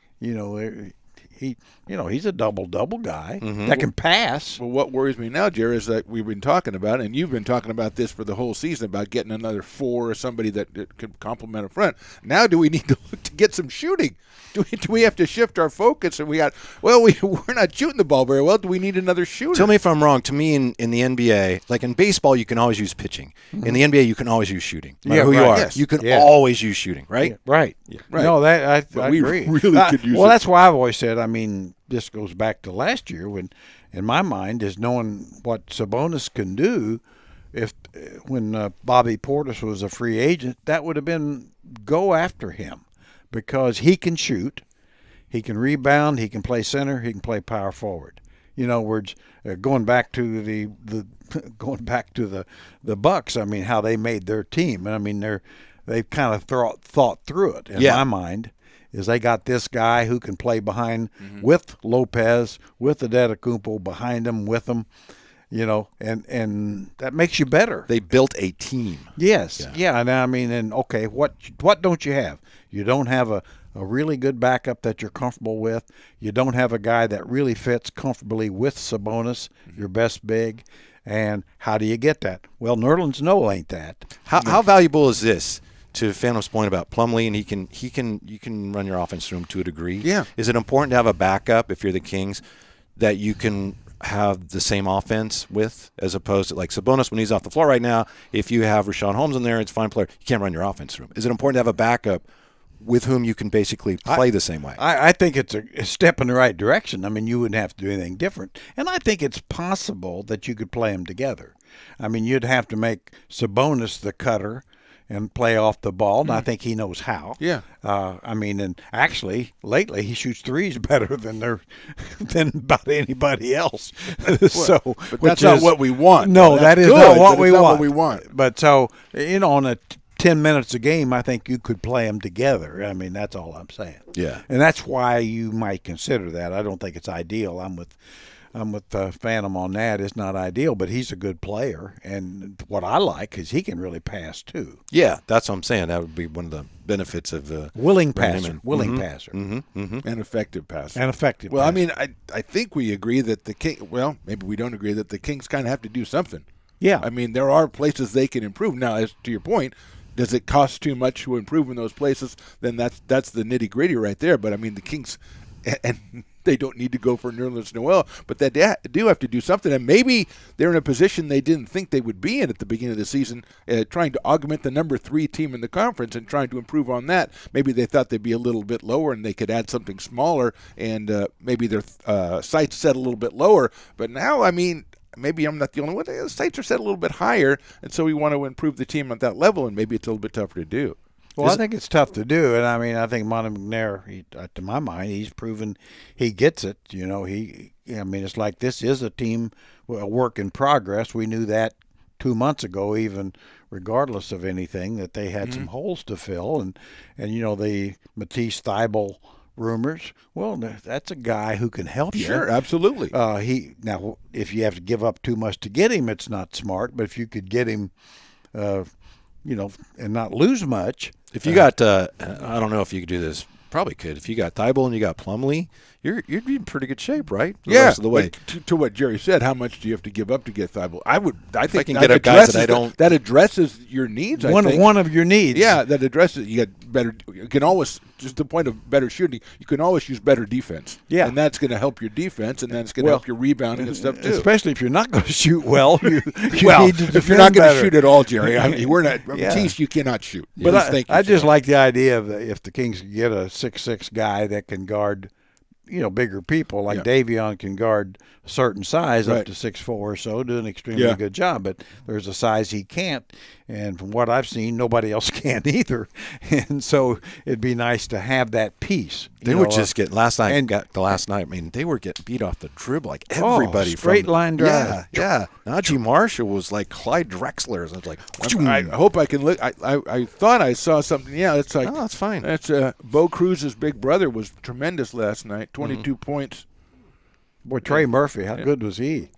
He's a double-double guy that can pass. Well, what worries me now, Jerry, is that we've been talking about, and you've been talking about this for the whole season, about getting another 4 or somebody that could complement a front. Now do we need to look to get some shooting? Do we have to shift our focus? And we're not shooting the ball very well. Do we need another shooter? Tell me if I'm wrong. To me, in the NBA, like in baseball, you can always use pitching. Mm-hmm. In the NBA, you can always use shooting. No matter who you are, yes. you can always use shooting, right? Yeah, right. Yeah. Right. No, I agree. We really could use it. Well, that's why I've always said, I mean, this goes back to last year when, in my mind, is knowing what Sabonis can do. When Bobby Portis was a free agent, that would have been go after him. Because he can shoot, he can rebound, he can play center, he can play power forward. Going back to the Bucks. I mean, how they made their team. I mean, they've kind of thought through it. In my mind, is they got this guy who can play behind with Lopez, with Antetokounmpo behind him with them. and that makes you better. They built a team. Yes, yeah. And I mean, and okay, what don't you have? You don't have a really good backup that you're comfortable with. You don't have a guy that really fits comfortably with Sabonis, your best big. And how do you get that? Well, Nerlens Noel ain't that. How valuable is this? To Phantom's point about Plumlee, and you can run your offense through him to a degree. Yeah. Is it important to have a backup if you're the Kings that you can have the same offense with, as opposed to like Sabonis when he's off the floor right now? If you have Rashawn Holmes in there, it's a fine player. You can't run your offense through him. Is it important to have a backup with whom you can basically play the same way? I think it's a step in the right direction. I mean, you wouldn't have to do anything different. And I think it's possible that you could play them together. I mean, you'd have to make Sabonis the cutter and play off the ball, and I think he knows how. Yeah. I mean, and actually, lately he shoots threes better than about anybody else. But that's not what we want. No, that is not what we want. But so, on 10 minutes a game, I think you could play them together. I mean, that's all I'm saying. Yeah. And that's why you might consider that. I don't think it's ideal. I'm with Phantom on that. It's not ideal, but he's a good player. And what I like is he can really pass, too. Yeah, that's what I'm saying. That would be one of the benefits of willing passer. Willing passer. And effective passer. Well, I mean, I think we agree that maybe we don't agree that the Kings kind of have to do something. Yeah. I mean, there are places they can improve. Now, as to your point, does it cost too much to improve in those places? Then that's the nitty-gritty right there. But, I mean, the Kings and they don't need to go for Nerlens Noel, but they do have to do something. And maybe they're in a position they didn't think they would be in at the beginning of the season, trying to augment the number 3 team in the conference and trying to improve on that. Maybe they thought they'd be a little bit lower and they could add something smaller, and maybe their sights set a little bit lower. But now, I mean, maybe I'm not the only one. The sights are set a little bit higher, and so we want to improve the team at that level, and maybe it's a little bit tougher to do. Well, I think it's tough to do, and I mean, I think Monte McNair, to my mind, he's proven he gets it. I mean, it's like this is a team, a work in progress. We knew that 2 months ago, even regardless of anything, that they had some holes to fill, and the Matisse Thybulle rumors. Well, that's a guy who can help you. Sure, absolutely. Now, if you have to give up too much to get him, it's not smart. But if you could get him, and not lose much. If you got, I don't know if you could do this. Probably could. If you got Thybulle and you got Plumlee, you'd be in pretty good shape, right? The rest of the way. To what Jerry said, how much do you have to give up to get Thybulle? I think I can get guys that addresses your needs. One of your needs. Yeah, that addresses. You get better. You can always, just the point of better shooting. You can always use better defense. Yeah, and that's going to help your defense, and that's going to help your rebounding and stuff too. Especially if you're not going to shoot well. You need to if you're not going to shoot at all, Jerry. I mean, we're not. Matisse, you cannot shoot. But I just like the idea of if the Kings could get a 6'6" guy that can guard, bigger people like Davion can guard a certain size up to 6'4" or so, do an extremely good job. But there's a size he can't, and from what I've seen, nobody else can either. And so it'd be nice to have that piece. They were just getting last night. I mean, they were getting beat off the dribble like everybody. Straight line drive. Yeah. Najee Marshall was like Clyde Drexler. I was like, I hope I can look. I thought I saw something. Yeah, it's like that's fine. That's Bo Cruz's big brother was tremendous last night. 22 points. Boy, Trey Murphy, how good was he?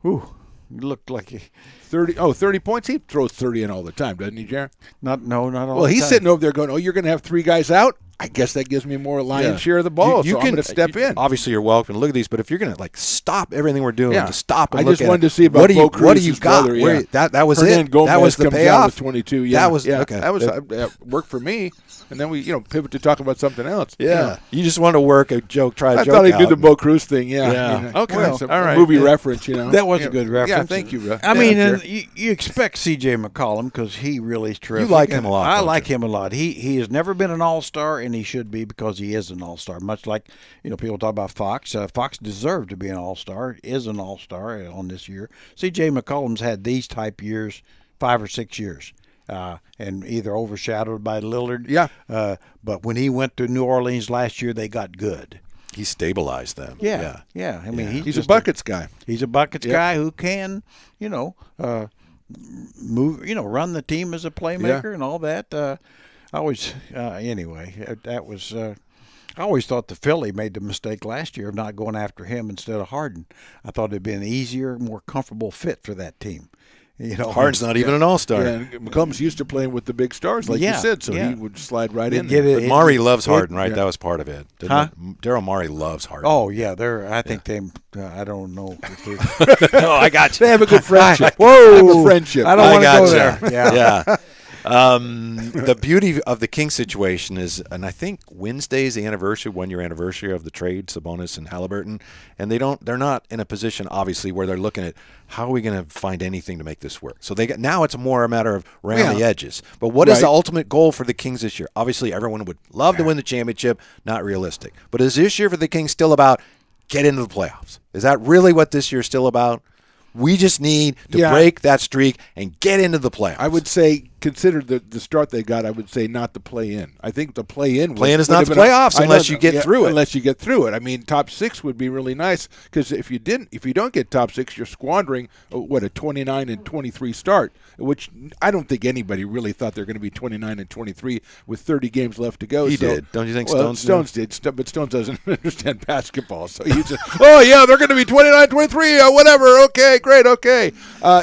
Whew. He looked like he 30 points. He throws 30 in all the time, doesn't he, Jared? Not all the time. Well, he's sitting over there going, "Oh, you're going to have 3 guys out? I guess that gives me more lion's share of the ball, so I'm going to step in." Obviously, you're welcome to look at these, but if you're going to stop everything we're doing to stop and I look just wanted to see about Bo Cruz's what do you got? brother. That was Hernan it. Gomez that was the payoff. With 22. Yeah, that was okay. That was worked for me. And then we, pivot to talk about something else. Yeah, you just want to work a joke, try a joke. I thought he'd do the Bo Cruz thing. Yeah. Okay. Well, all right. Movie reference. That was a good reference. Yeah. Thank you, bro. I mean, and you expect C.J. McCollum because he really is terrific. You like him a lot. I like him a lot. He has never been an all-star, and he should be because he is an all-star. Much like people talk about Fox. Fox deserved to be an all-star. Is an all-star on this year. C.J. McCollum's had these type years, 5 or 6 years. And either overshadowed by Lillard. Yeah. But when he went to New Orleans last year, they got good. He stabilized them. Yeah. I mean, he's a buckets guy. He's a buckets guy who can, move, run the team as a playmaker and all that. Anyway, that was I always thought the Philly made the mistake last year of not going after him instead of Harden. I thought it'd be an easier, more comfortable fit for that team. Harden's not even an all-star. Yeah, McCollum's used to playing with the big stars, like you said, so he would slide right in. But Murray loves Harden, right? That was part of it. Daryl Morey loves Harden. Oh, yeah. I think they I don't know. No, I got you. They have a good friendship. Whoa. They have a friendship. I don't want to go there. Yeah. The beauty of the King situation is, and I think Wednesday's the anniversary, 1-year anniversary of the trade, Sabonis and Halliburton, and they're not in a position, obviously, where they're looking at how are we going to find anything to make this work. So now it's more a matter of around the edges. But what is the ultimate goal for the Kings this year? Obviously, everyone would love to win the championship, not realistic. But is this year for the Kings still about get into the playoffs? Is that really what this year is still about? We just need to break that streak and get into the playoffs. I would say, consider the start they got, I would say not the play-in. I think the play-in is not the playoffs unless you get through it. Unless you get through it. I mean, top 6 would be really nice because if you don't get top 6, you're squandering a 29-23 start, which I don't think anybody really thought they're going to be 29-23 with 30 games left to go. He did. Don't you think Stones did? But Stones doesn't understand basketball, so he's just, they're going to be 29-23, whatever. Okay, great, okay.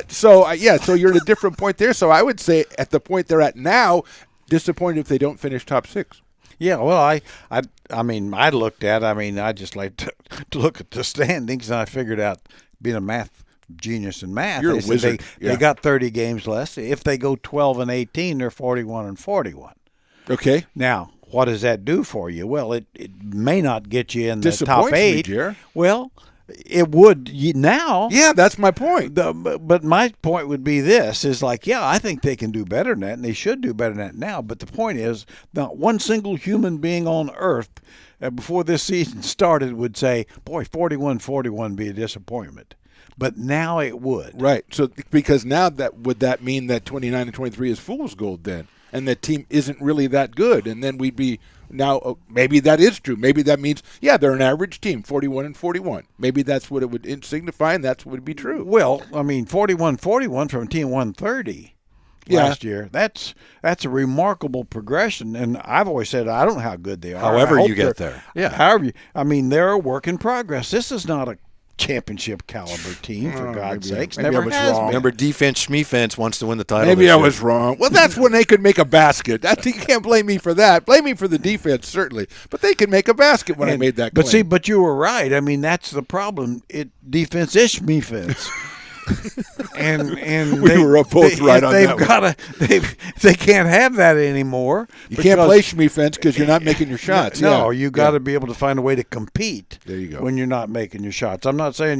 So you're at a different point there. So I would say at the point they're at now, disappointed if they don't finish top 6. Yeah, well, I just like to look at the standings, and I figured out, being a math genius in math, you're a wizard. They got 30 games less. If they go 12-18, they're 41-41. Okay. Now, what does that do for you? Well, it may not get you in the top Disappoints 8. me, Jer. Well, it would now. Yeah, that's my point. But my point would be this, is like, I think they can do better than that, and they should do better than that now. But the point is, not one single human being on earth before this season started would say, boy, 41-41 would be a disappointment. But now it would. Right. So because now would that mean that 29-23 is fool's gold then? And that team isn't really that good, and then we'd be now maybe that is true. Maybe that means they're an average team, 41-41. Maybe that's what it would signify, and that's what would be true. Well, I mean, 41-41 from team 130 last year. That's a remarkable progression, and I've always said I don't know how good they are. However you get there, they're a work in progress. This is not a championship caliber team, for God's sakes. Maybe Never I was has wrong. been. Remember, defense Schmefence wants to win the title. Maybe this I year. was wrong. Well, that's when they could make a basket. You can't blame me for that. Blame me for the defense, certainly. But they could make a basket when I made that claim. But you were right. I mean, that's the problem. Defense is Schmefence. and we were both right on that. They can't have that anymore. You can't play Schmefence because you're not making your shots. No, you got to be able to find a way to compete. There you go. When you're not making your shots. I'm not saying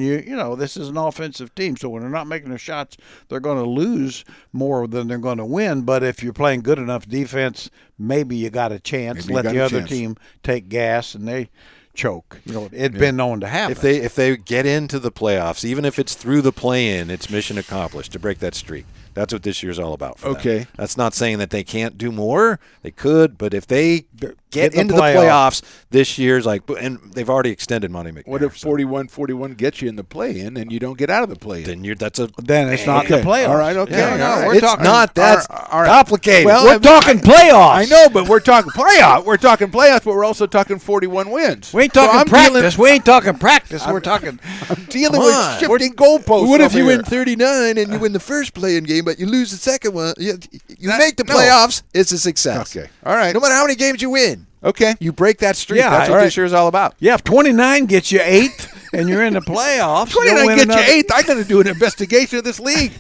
this is an offensive team, so when they're not making their shots, they're going to lose more than they're going to win. But if you're playing good enough defense, maybe you got a chance. Let the other team take gas, and they choke. It's been known to happen. If they get into the playoffs, even if it's through the play-in, it's mission accomplished to break that streak. That's what this year's all about for them. That's not saying that they can't do more. They could, but if they get into the playoffs this year's and they've already extended Monty McNair. What if 41-41 gets you in the play-in and you don't get out of the play-in? Then it's not the playoffs. All right, okay. Yeah, it's not that complicated. Well, we're talking playoffs. I know, but we're talking playoffs. We're talking playoffs, but we're also talking 41 wins. We ain't talking practice. We ain't talking practice. We're talking. I'm dealing with shifting goalposts. What if you win 39 and you win the first play-in game, but you lose the second one? You make the playoffs. It's a success. Okay. All right. No matter how many games you win. Okay. You break that streak. Yeah, that's what this year is all about. Yeah, if 29 gets you 8th and you're in the playoffs, 29 gets you 8th. I'm going to do an investigation of this league.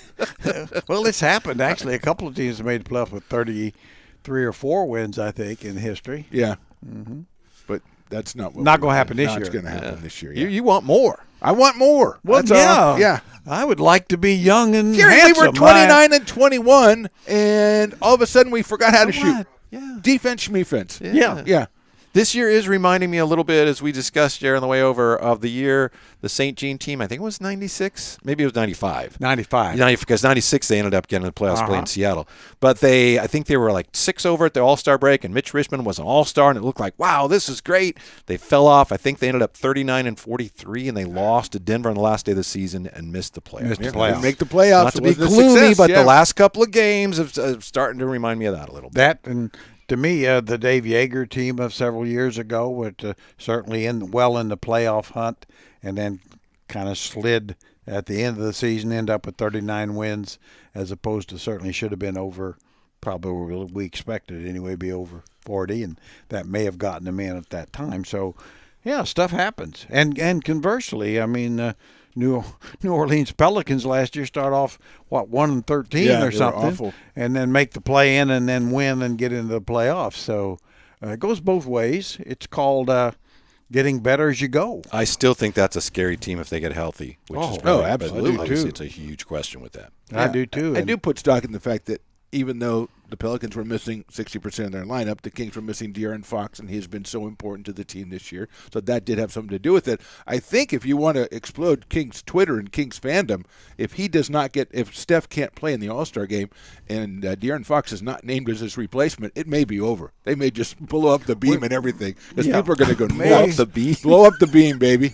Well, it's happened, actually. A couple of teams have made the playoffs with 33 or 4 wins, I think, in history. Yeah. Mm-hmm. But that's not going to happen this year. It's going to happen this year. Yeah. You want more. I want more. Well, yeah. I would like to be young and Gary, handsome. We were 29-21, and all of a sudden we forgot how to shoot. Yeah. Defense, schmefence. Yeah. This year is reminding me a little bit, as we discussed, Jared, on the way over, of the year the St. Jean team, I think it was 96. Maybe it was 95. 95. Because 96 they ended up getting in the playoffs playing Seattle. But I think they were like 6 over at the All-Star break, and Mitch Richmond was an All-Star, and it looked like, wow, this is great. They fell off. I think they ended up 39-43, and they lost to Denver on the last day of the season and missed the playoffs. Make the playoffs. Not to be gloomy, but the last couple of games are starting to remind me of that a little bit. That and to me, the Dave Yeager team of several years ago was certainly in the playoff hunt, and then kind of slid at the end of the season, end up with 39 wins, as opposed to certainly should have been over, probably we expected anyway, be over 40, and that may have gotten them in at that time. So, yeah, stuff happens. And New conversely, Orleans Pelicans last year start off 1-13 or something, and then make the play in and then win and get into the playoffs. So it goes both ways. It's called getting better as you go. I still think that's a scary team if they get healthy. Absolutely. Obviously, it's a huge question with that. I do too. I do put stock in the fact that even though the Pelicans were missing 60% of their lineup, the Kings were missing De'Aaron Fox, and he's been so important to the team this year. So that did have something to do with it. I think if you want to explode Kings Twitter and Kings fandom, if Steph can't play in the All-Star game and De'Aaron Fox is not named as his replacement, it may be over. They may just blow up the beam and everything, because people are going to go blow up the beam. Blow up the beam, baby.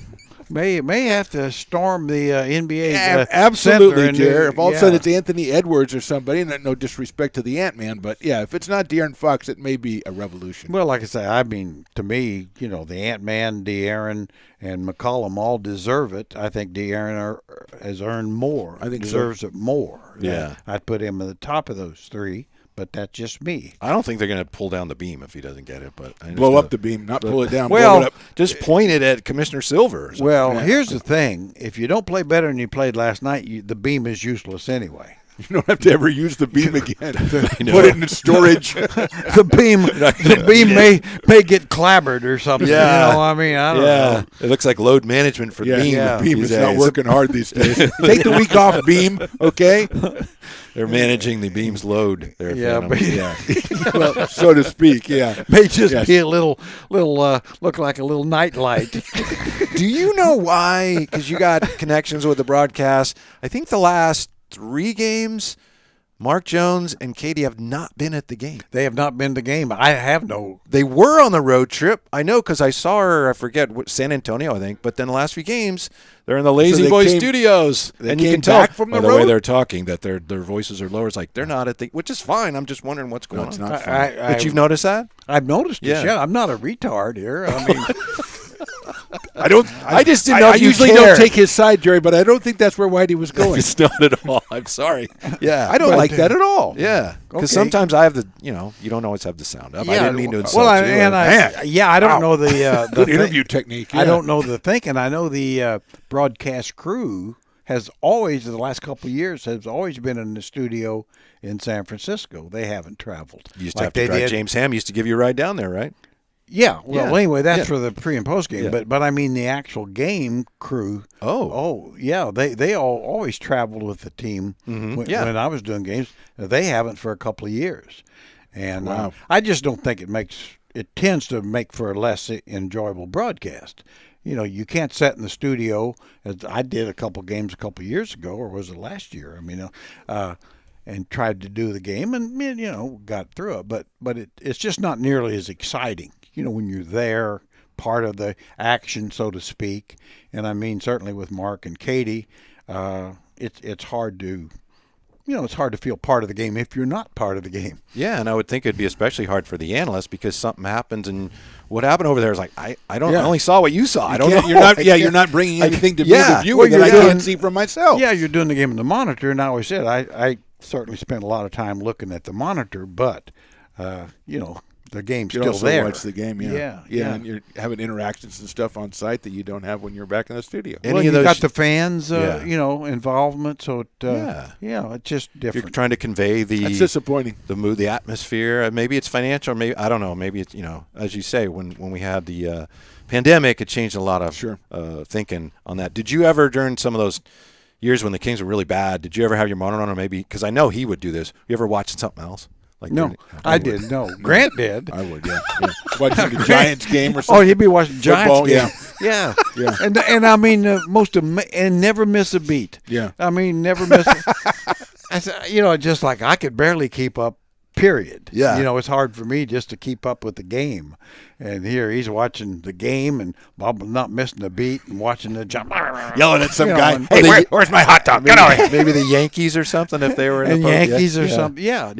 May have to storm the NBA. Absolutely, Jer. If all of a sudden it's Anthony Edwards or somebody, and no disrespect to the Ant-Man, but yeah, if it's not De'Aaron Fox, it may be a revolution. Well, like I say, to me, the Ant-Man, De'Aaron, and McCollum all deserve it. I think De'Aaron has earned more. I think deserves it more. Yeah. I'd put him at the top of those three. But that's just me. I don't think they're going to pull down the beam if he doesn't get it. But blow up the beam, not pull it down. Well, blow it up. Just point it at Commissioner Silver. Well, here's the thing: if you don't play better than you played last night, the beam is useless anyway. You don't have to ever use the beam again. Put it in storage. the beam may get clabbered or something. Yeah. I don't know. It looks like load management for beam. Yeah. The beam is not working hard these days. Take the week off, beam. Okay. They're managing the beam's load. There, well, so to speak. Yeah. May just be a little look like a little night light. Do you know why? Because you got connections with the broadcast. I think the last 3 games, Mark Jones and Katie have not been at the game. They have not been to the game. I have no. They were on the road trip. I know because I saw her, I forget, San Antonio, I think. But then the last few games, they're in the Lazy Boy Studios. And you can tell from the way they're talking that their voices are lower. It's like they're not at the, which is fine. I'm just wondering what's going on. It's not fine. But you've noticed that? I've noticed it. Yeah. I'm not a retard here. I mean. I just didn't know if I you usually don't take his side, Jerry, but I don't think that's where Whitey was going. It's not at all. I'm sorry. Yeah. I don't like that at all. Yeah. Because sometimes I have you don't always have the sound up. Yeah, I didn't mean to insult you. I don't know the good interview technique. Yeah. I don't know the thinking. I know the broadcast crew has always, in the last couple of years, has always been in the studio in San Francisco. They haven't traveled. You used to have to drive. James Ham used to give you a ride down there, right? Yeah. Well, anyway, that's for the pre and post game. Yeah. But I mean the actual game crew. Oh, yeah. They always traveled with the team when I was doing games. They haven't for a couple of years, and I just don't think it tends to make for a less enjoyable broadcast. You can't sit in the studio, as I did a couple games a couple of years ago, or was it last year? I mean, and tried to do the game and got through it, but it's just not nearly as exciting. When you're there, part of the action, so to speak. And I mean, certainly with Mark and Katie, it's hard to, it's hard to feel part of the game if you're not part of the game. Yeah, and I would think it'd be especially hard for the analysts because something happens and what happened over there is like I only saw what you saw. I don't know. You're not bringing anything to me the viewer that I can't see for myself. Yeah, you're doing the game on the monitor, and I always said I certainly spent a lot of time looking at the monitor, but the game's still there. Watch the game, yeah, and you're having interactions and stuff on site that you don't have when you're back in the studio. You got the fans, involvement. So it's just different. You're trying to convey that's disappointing. The mood, the atmosphere. Maybe it's financial. Maybe I don't know. Maybe it's as you say, when we had the pandemic, it changed a lot of thinking on that. Did you ever during some of those years when the Kings were really bad? Did you ever have your monitor on, or maybe because I know he would do this? You ever watching something else? No, I did. No, Grant did. I would, yeah. Watching the Giants game or something. Oh, he'd be watching Giants game. Yeah. And I mean, and never miss a beat. Yeah. I mean, never miss. I said, just like I could barely keep up period. Yeah. It's hard for me just to keep up with the game. And here he's watching the game and Bob not missing a beat and watching the jump. Yelling at some guy. Hey, where's my hot dog? Get over here. Maybe the Yankees or something if they were in And the Yankees or yeah. something. Yeah.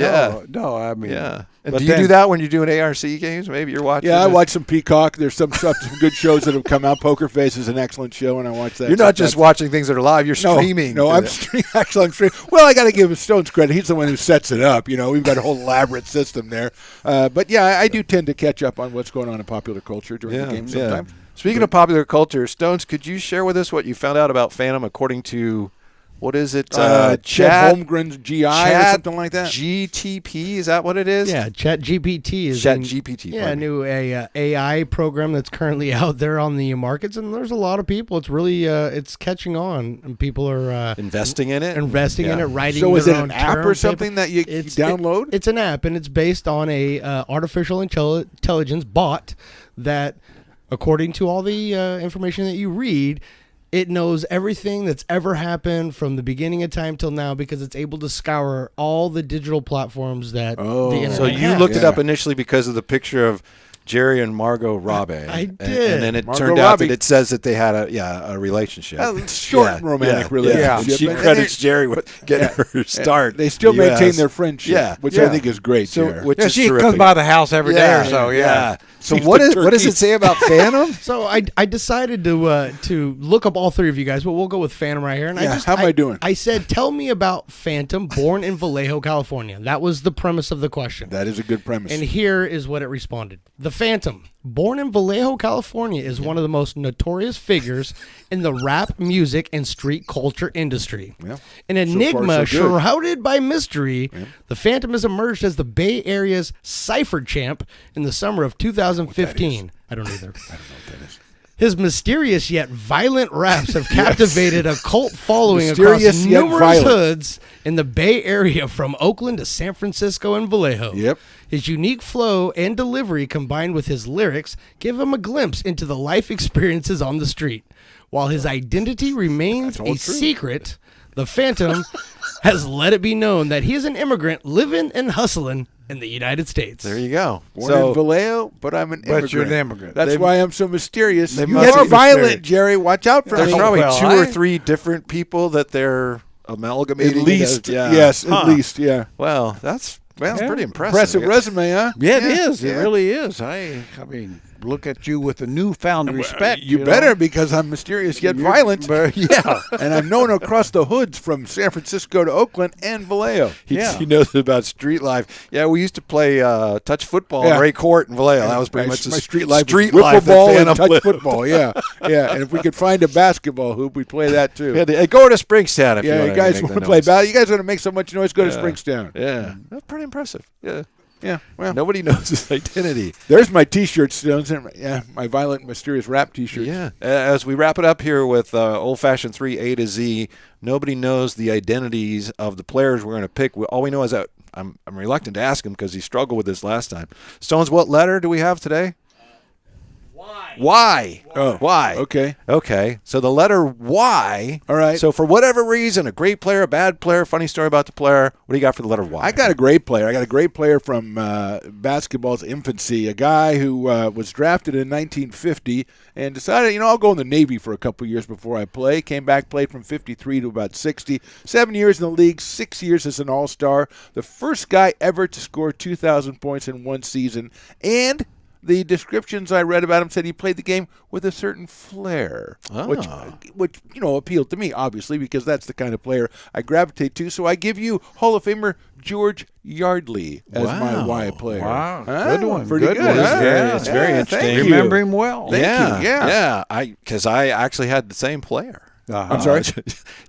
No, I mean. Yeah. And But do you then- do that when you're doing ARC games? Maybe you're watching. Yeah, I it? watch some Peacock. There's some good shows that have come out. Poker Face is an excellent show, and I watch that. You're not just watching things that are live. You're streaming. No, I'm streaming. Actually, I'm streaming. Well, I got to give Stones credit. He's the one who sets it up. We've got a whole elaborate system there. But yeah, I do tend to catch up on what's going on in popular culture during the game sometimes. Speaking of popular culture, Stones, could you share with us what you found out about Phantom according to, what is it? Chet Holmgren's GI or something like that. GTP, is that what it is? Yeah, ChatGPT is ChatGPT. a new AI program that's currently out there on the markets, and there's a lot of people. It's really it's catching on, and people are investing in it. Writing. So is their it own an app or term something paper. that you download? It's an app, and it's based on a artificial intelligence bot that, according to all the information that you read, it knows everything that's ever happened from the beginning of time till now because it's able to scour all the digital platforms that the internet So you has. looked it up initially because of the picture of Jerry and Margot Robbie. I did. And then it Margot turned out Robbie. that it says that they had a relationship. Short and romantic relationship. Yeah. She And credits Jerry with getting her start. They still in the maintain US. their friendship, Yeah. which Yeah. I think is great. So, which is she terrific. comes by the house every day or so. Yeah. So She's what the does turkey. it say about Phantom? So I decided to look up all three of you guys, but we'll go with Phantom right here. And How am I doing? I said, tell me about Phantom, born in Vallejo, California. That was the premise of the question. That is a good premise. And here is what it responded. The Phantom, born in Vallejo, California, is one of the most notorious figures in the rap music and street culture industry. Yeah. An So far, enigma so good. shrouded by mystery, the Phantom has emerged as the Bay Area's cipher champ in the summer of 2015. I don't either. I don't know what that is. His mysterious yet violent raps have captivated a cult following Mysterious across yet numerous violent. hoods in the Bay Area from Oakland to San Francisco and Vallejo. Yep. His unique flow and delivery combined with his lyrics give him a glimpse into the life experiences on the street. While his identity remains all a true. secret, the Phantom has let it be known that he is an immigrant living and hustling in the United States. There you go. Born in Vallejo, but I'm an immigrant. But you're an immigrant. That's why I'm so mysterious. they You must are be violent, mysterious. Jerry. Watch out for There's me. probably Well, two or I- three different people that they're amalgamating. At least, into- yeah. yes, Huh. at least, yeah. Well, that's pretty impressive. Impressive resume, huh? Yeah, it Yeah, is. It yeah. really is. I mean, look at you with a newfound respect. You know? better, because I'm mysterious yet You're- violent. but- yeah. And I'm known across the hoods from San Francisco to Oakland and Vallejo. He knows about street life. Yeah, we used to play touch football Yeah. in Ray Court in Vallejo. That was pretty my, much the my street life. Street Wiffle life ball that and Phantom touch lived. football. Yeah, yeah. And if we could find a basketball hoop, we'd play that too. Yeah, go to Springstown if you Yeah, want you guys to want to play basketball? You guys want to make so much noise? Go to Springstown. Yeah, that's pretty impressive. Yeah. Yeah, well, Nobody knows his identity. there's my T-shirt, Stones. Yeah, my violent, mysterious rap T-shirt. Yeah. As we wrap it up here with Old Fashioned 3 A to Z, nobody knows the identities of the players we're going to pick. All we know is that I'm reluctant to ask him because he struggled with this last time. Stones, what letter do we have today? Y. Oh, Y. okay. Okay. So the letter Y. All right. So for whatever reason, a great player, a bad player, funny story about the player, what do you got for the letter Y? I got a great player. I got a great player from basketball's infancy, a guy who was drafted in 1950 and decided, I'll go in the Navy for a couple years before I play. Came back, played from 53 to about 60. 7 years in the league, 6 years as an all-star. The first guy ever to score 2,000 points in one season. And the descriptions I read about him said he played the game with a certain flair, which appealed to me, obviously, because that's the kind of player I gravitate to. So I give you Hall of Famer George Yardley as my Y player. Wow. Huh? Good one. Pretty good. one. Huh? It's very interesting. Thank you. Remember him well. Thank you. Yeah. Because I actually had the same player. I'm sorry?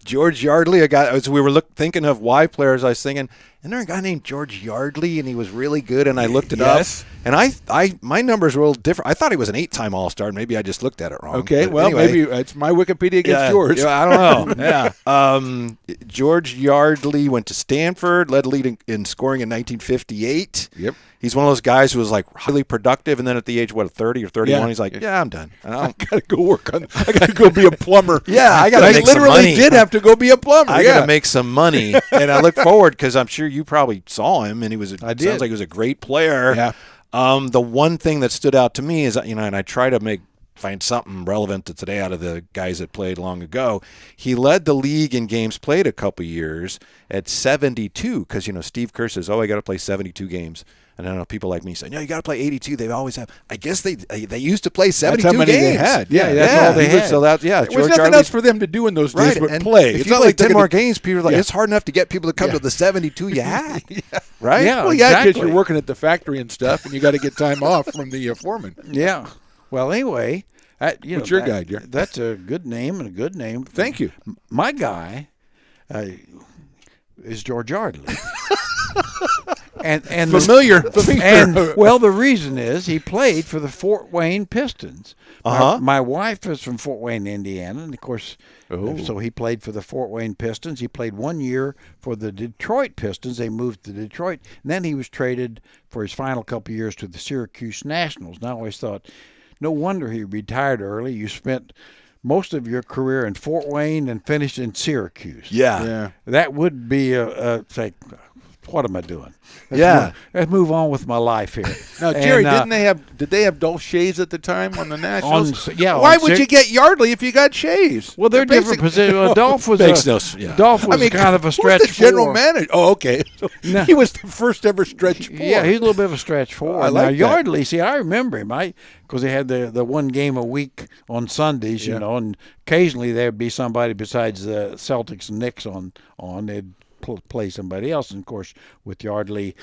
George Yardley. A guy. As we were thinking of Y players, I was thinking, isn't there a guy named George Yardley, and he was really good, and I looked it Yes. up, and I my numbers were a little different. I thought he was an 8-time All-Star. Maybe I just looked at it wrong. Okay, But well, anyway. maybe it's my Wikipedia against yours. Yeah, I don't know. George Yardley went to Stanford, led the lead in scoring in 1958. Yep. He's one of those guys who was like highly productive, and then at the age of 30 or 31, he's like, "Yeah, I'm done. I gotta go work on. I gotta go be a plumber." Yeah, I gotta make some money. Literally did have to go be a plumber. I gotta make some money, and I look forward because I'm sure you probably saw him, and he was. Sounds like he was a great player. Yeah. The one thing that stood out to me is, and I try to find something relevant to today out of the guys that played long ago. He led the league in games played a couple years at 72 because, Steve Kerr says, I got to play 72 games. And I know people like me say, no, you got to play 82. They always have. I guess they used to play 72 that's how many games. They had. Yeah, that's all they had. So that, there was nothing else for them to do in those days but and play. If it's you not play like 10 more games, people are like, it's hard enough to get people to come to the 72 you had. Right? Yeah, well, exactly. because you're working at the factory and stuff, and you got to get time off from the foreman. Yeah. Well, anyway. What's your guy, dear? That's a good name and a good name. Thank you. My guy is George Yardley. and familiar. Well, the reason is he played for the Fort Wayne Pistons. My wife is from Fort Wayne, Indiana, and of course, so he played for the Fort Wayne Pistons. He played 1 year for the Detroit Pistons. They moved to Detroit, and then he was traded for his final couple of years to the Syracuse Nationals. And I always thought, no wonder he retired early. You spent most of your career in Fort Wayne and finished in Syracuse. Yeah. That would be say, what am I doing? Let's move on with my life here. Now, Jerry, did they have Dolph Shays at the time on the Nationals? Why would you get Yardley if you got Shays? Well, they're different positions. Dolph was kind of a stretch the general manager. Oh, okay. So he was the first ever stretch four. Yeah, he's a little bit of a stretch four. I like that. Yardley, I remember him. Because they had the one game a week on Sundays, and occasionally there'd be somebody besides the Celtics and Knicks on. They'd play somebody else. And of course, with Yardley,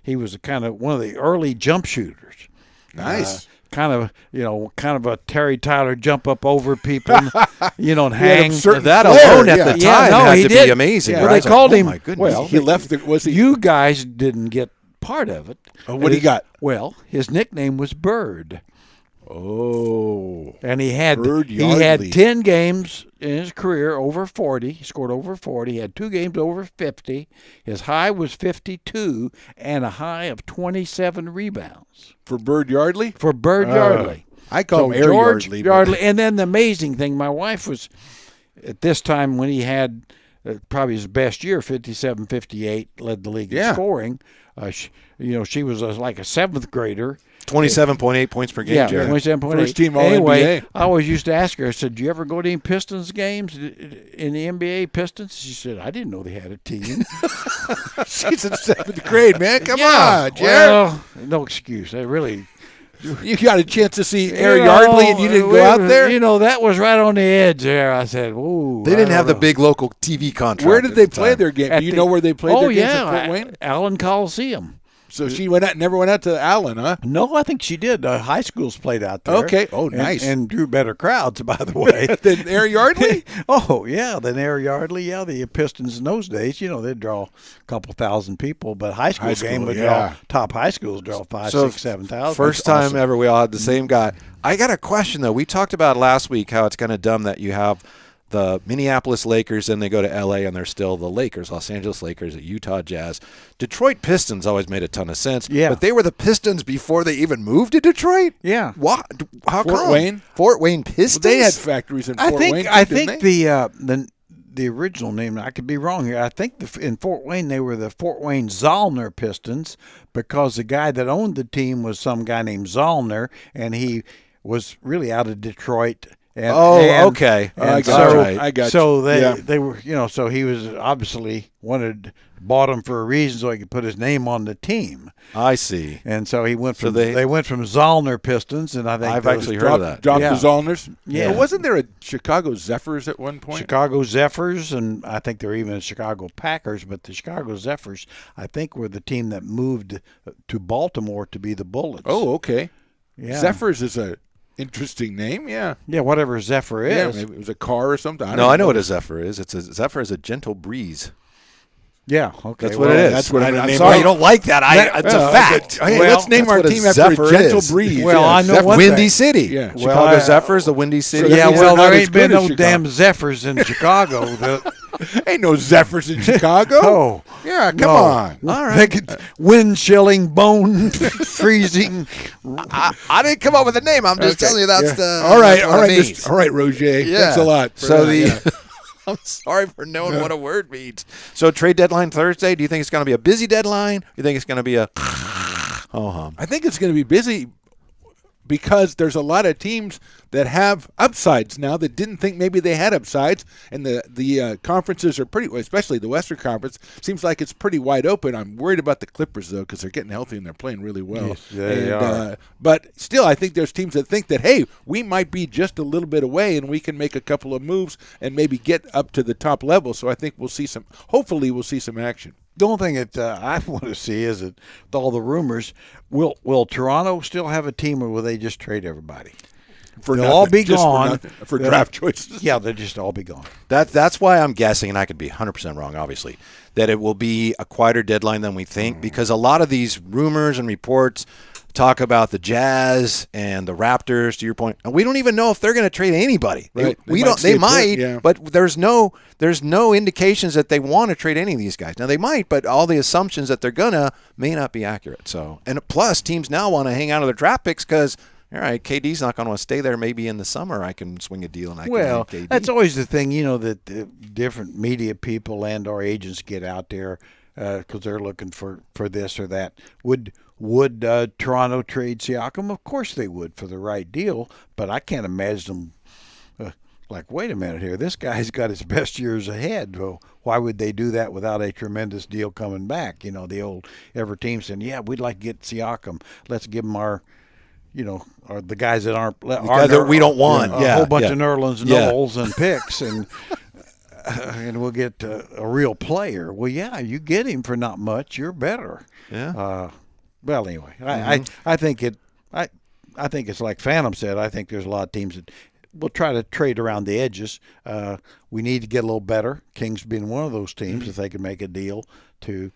he was one of the early jump shooters. Nice. Kind of a Terry Tyler jump up over people, and hang. That alone at the time had to be amazing. Yeah. Well, they called him. My goodness. Well, he left. You guys didn't get part of it. What do you got? Well, his nickname was Bird. Oh. And he had 10 games in his career over 40. He scored over 40. He had 2 games over 50. His high was 52 and a high of 27 rebounds. For Bird Yardley? For Bird Yardley. I call him Air George Yardley. And then the amazing thing, my wife was, at this time when he had probably his best year, 57, 58, led the league in scoring. She was like a 7th grader. 27.8 points per game. Yeah, Jerry. 27.8. First team All anyway, NBA. I always used to ask her, I said, do you ever go to any Pistons games in the NBA Pistons? She said, I didn't know they had a team. She's in 7th grade, man. Come on, Jerry. Well, no excuse. I really... You got a chance to see Air Yardley and you didn't go out there? That was right on the edge there. I said, ooh. They didn't have the big local TV contract. Where did they play their game? Do you know where they played their games at Fort Wayne? Allen Coliseum. So she never went out to Allen, huh? No, I think she did. High schools played out there. Okay. Oh, nice. And drew better crowds, by the way. Than Air Yardley? Oh, yeah, than Air Yardley. Yeah, the Pistons in those days, they'd draw a couple thousand people, but high school game would draw, top high schools draw 5, 6, 7,000. First time ever we all had the same guy. I got a question, though. We talked about last week how it's kind of dumb that you have the Minneapolis Lakers, and they go to L.A., and they're still the Lakers, Los Angeles Lakers, the Utah Jazz. Detroit Pistons always made a ton of sense. Yeah. But they were the Pistons before they even moved to Detroit? Yeah. What? How come? Fort Wayne? Fort Wayne Pistons? Well, they had factories in Fort Wayne, I think didn't the original name, I could be wrong here, I think in Fort Wayne they were the Fort Wayne Zollner Pistons because the guy that owned the team was some guy named Zollner, and he was really out of Detroit. Okay. I got you. So they were, so he was obviously bought him for a reason so he could put his name on the team. I see. And so he went from they went from Zollner Pistons, and I think I've actually heard of that. Dropped the Zollners. Yeah. Well, wasn't there a Chicago Zephyrs at one point? Chicago Zephyrs, and I think there were even Chicago Packers, but the Chicago Zephyrs, I think, were the team that moved to Baltimore to be the Bullets. Oh, okay. Yeah. Zephyrs is a interesting name, yeah. Yeah, whatever Zephyr is. Yeah, maybe it was a car or something. I know what a Zephyr is. Zephyr is a gentle breeze. Yeah, okay. That's what it is. That's what I'm sorry you don't like that. It's a fact. Hey, let's name our team after a gentle breeze. Well, I know one Windy City. Yeah. Chicago Zephyrs, the Windy City. Yeah, well, there ain't been no Chicago. damn Zephyrs in Chicago. Ain't no Zephyrs in Chicago. Oh, yeah, come on. All right. Wind chilling, bone freezing. I didn't come up with a name. I'm just telling you that's the. All right, that's all what right, it means. all right, Roger. Yeah. Thanks a lot. So I'm sorry for knowing what a word means. So trade deadline Thursday. Do you think it's going to be a busy deadline? Do you think it's going to be a I think it's going to be busy because there's a lot of teams that have upsides now that didn't think maybe they had upsides, and the conferences are pretty, especially the Western Conference, seems like it's pretty wide open. I'm worried about the Clippers, though, because they're getting healthy and they're playing really well. Yes, they are. But still, I think there's teams that think that, hey, we might be just a little bit away and we can make a couple of moves and maybe get up to the top level. So I think hopefully we'll see some action. The only thing that I want to see is that with all the rumors, will Toronto still have a team, or will they just trade everybody? They'll all be gone for draft choices. Yeah, they'll just all be gone. That's why I'm guessing, and I could be 100% wrong, obviously, that it will be a quieter deadline than we think, because a lot of these rumors and reports talk about the Jazz and the Raptors, to your point, and we don't even know if they're going to trade anybody. Right. They might, yeah. but there's no indications that they want to trade any of these guys. Now they might, but all the assumptions that they're gonna may not be accurate. So, and plus teams now want to hang out of their draft picks because, all right, KD's not going to stay there. Maybe in the summer I can swing a deal and I can have KD. That's always the thing, that different media people and our agents get out there because they're looking for this or that. Would Toronto trade Siakam? Of course they would for the right deal, but I can't imagine them wait a minute here. This guy's got his best years ahead. Well, why would they do that without a tremendous deal coming back? The old ever team saying, yeah, we'd like to get Siakam. Let's give them our the guys that aren't the guys that we don't want. A whole bunch of Nerlens Knowles and picks and we'll get a real player. Well, yeah, you get him for not much. You're better. Yeah. Well, anyway, I think it's like Phantom said. I think there's a lot of teams that will try to trade around the edges. We need to get a little better. Kings being one of those teams, if they can make a deal to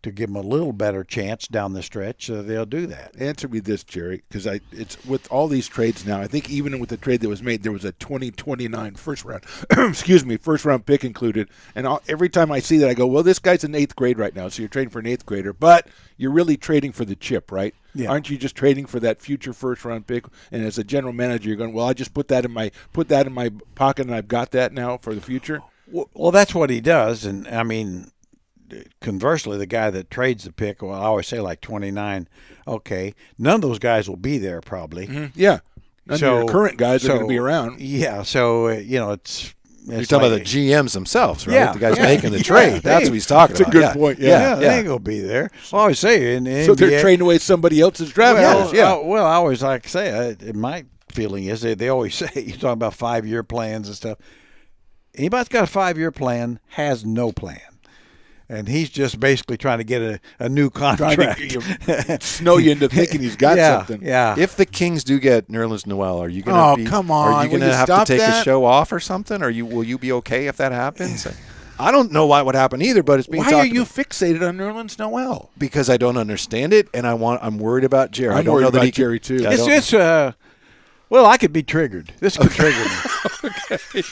give them a little better chance down the stretch, they'll do that. Answer me this, Jerry, because it's with all these trades now. I think even with the trade that was made, there was a 2029 first round, first round pick included. And every time I see that, I go, well, this guy's in 8th grade right now, so you're trading for an 8th grader, but you're really trading for the chip, right? Yeah. Aren't you just trading for that future first round pick? And as a general manager, you're going, well, I just put that in my pocket, and I've got that now for the future. Well, that's what he does, and I mean. Conversely, the guy that trades the pick, well, I always say like 29. Okay, none of those guys will be there probably. Mm-hmm. Yeah, none of your current guys are going to be around. Yeah, so it's you're talking about the GMs themselves, right? Yeah, the guys making the trade. That's what he's talking about. That's a good point. Yeah, they ain't gonna be there. I always say in the so NBA, they're trading away somebody else's draft. Well, I always like to say, my feeling is they always say you talk about 5-year plans and stuff. Anybody that's got a 5-year plan has no plan. And he's just basically trying to get a new contract. Trying to snow you into thinking he's got something. Yeah. If the Kings do get Nerlens Noel, are you going to come on. Are you going to have to take a show off or something? Will you be okay if that happens? I don't know why it would happen either, but it's being talked Why are you about. fixated on Nerlens Noel? Because I don't understand it, and I'm worried about Jerry. I'm worried about Jerry too. It's well, I could be triggered. This could trigger me.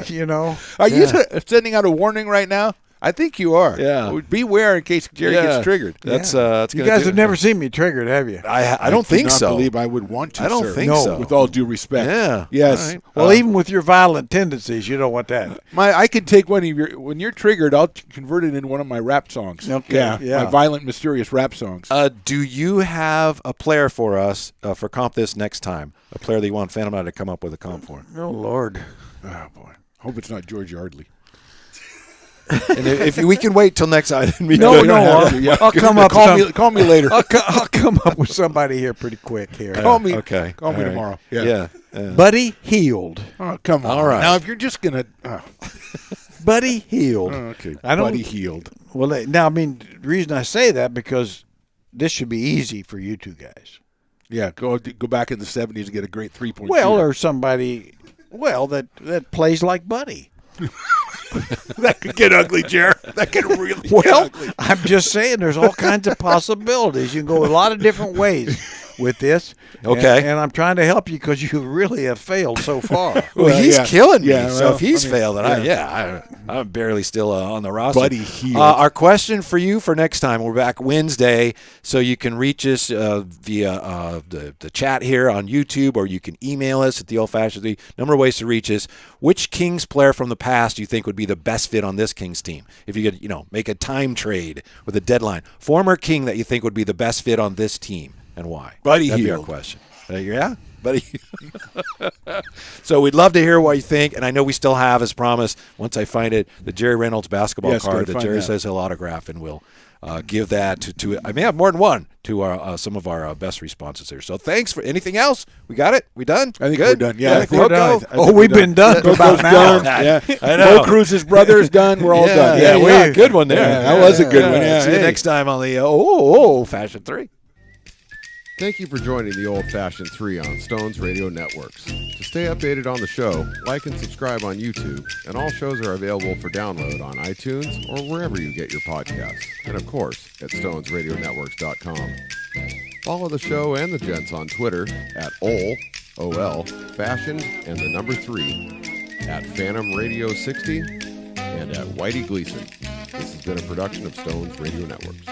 Okay. Are you sending out a warning right now? I think you are. Yeah. Beware in case Jerry gets triggered. That's you guys have never seen me triggered, have you? I don't think so. I believe I would want to. I don't sir. think no, so. With all due respect. Yeah. Yes. Right. Well, even with your violent tendencies, you don't want that. I can take one of your. When you're triggered, I'll convert it in one of my rap songs. Okay. Yeah. My violent, mysterious rap songs. Do you have a player for us for comp this next time? A player that you want Phantom Night to come up with a comp for? Oh Lord. Oh boy. Hope it's not George Yardley. And if we can wait till next time, no, I'll come up. Call me later. I'll come up with somebody here pretty quick here. Call me. Okay. Call me tomorrow. Yeah. Buddy Heald. Oh, come on. All right. Now, if you're just gonna. Buddy Heald. Okay. Buddy Heald. Well, now the reason I say that because this should be easy for you two guys. Yeah. Go back in the '70s and get a great 3-point. Well, shooter. or somebody. Well, that plays like Buddy. That could get ugly, Jer. That could really get ugly. I'm just saying there's all kinds of possibilities. You can go a lot of different ways with this. Okay. And I'm trying to help you because you really have failed so far. Well, he's killing me. Yeah, So well, if he's I mean, failed, then I'm barely still on the roster. Buddy healed. Our question for you for next time, we're back Wednesday, so you can reach us via the chat here on YouTube, or you can email us at the old-fashioned way. Number of ways to reach us. Which Kings player from the past do you think would be the best fit on this Kings team? If you could, make a time trade with a deadline. Former King that you think would be the best fit on this team, and why? Buddy That'd be our Hield. question. Yeah, buddy. So we'd love to hear what you think, and I know we still have, as promised, once I find it, the Jerry Reynolds basketball Yes, card gotta that find Jerry that. says he'll autograph, and we'll give that to I may have more than one to our some of our best responses here. So thanks for anything else. We got it. We done? I think Good? we're done. Yeah, I think we're we're done. done. Oh, we've been done for about an hour. Yeah, I know. Bo Cruz's brother's done. We're all done. Yeah, good one there. Yeah, that was a good one. Yeah, See you hey. next time on the Fashion 3. Thank you for joining the Old Fashioned 3 on Stones Radio Networks. To stay updated on the show, like and subscribe on YouTube, and all shows are available for download on iTunes or wherever you get your podcasts, and of course at stonesradionetworks.com. Follow the show and the gents on Twitter at OL, Fashion, and the number 3, at Phantom Radio 60, and at Whitey Gleason. This has been a production of Stones Radio Networks.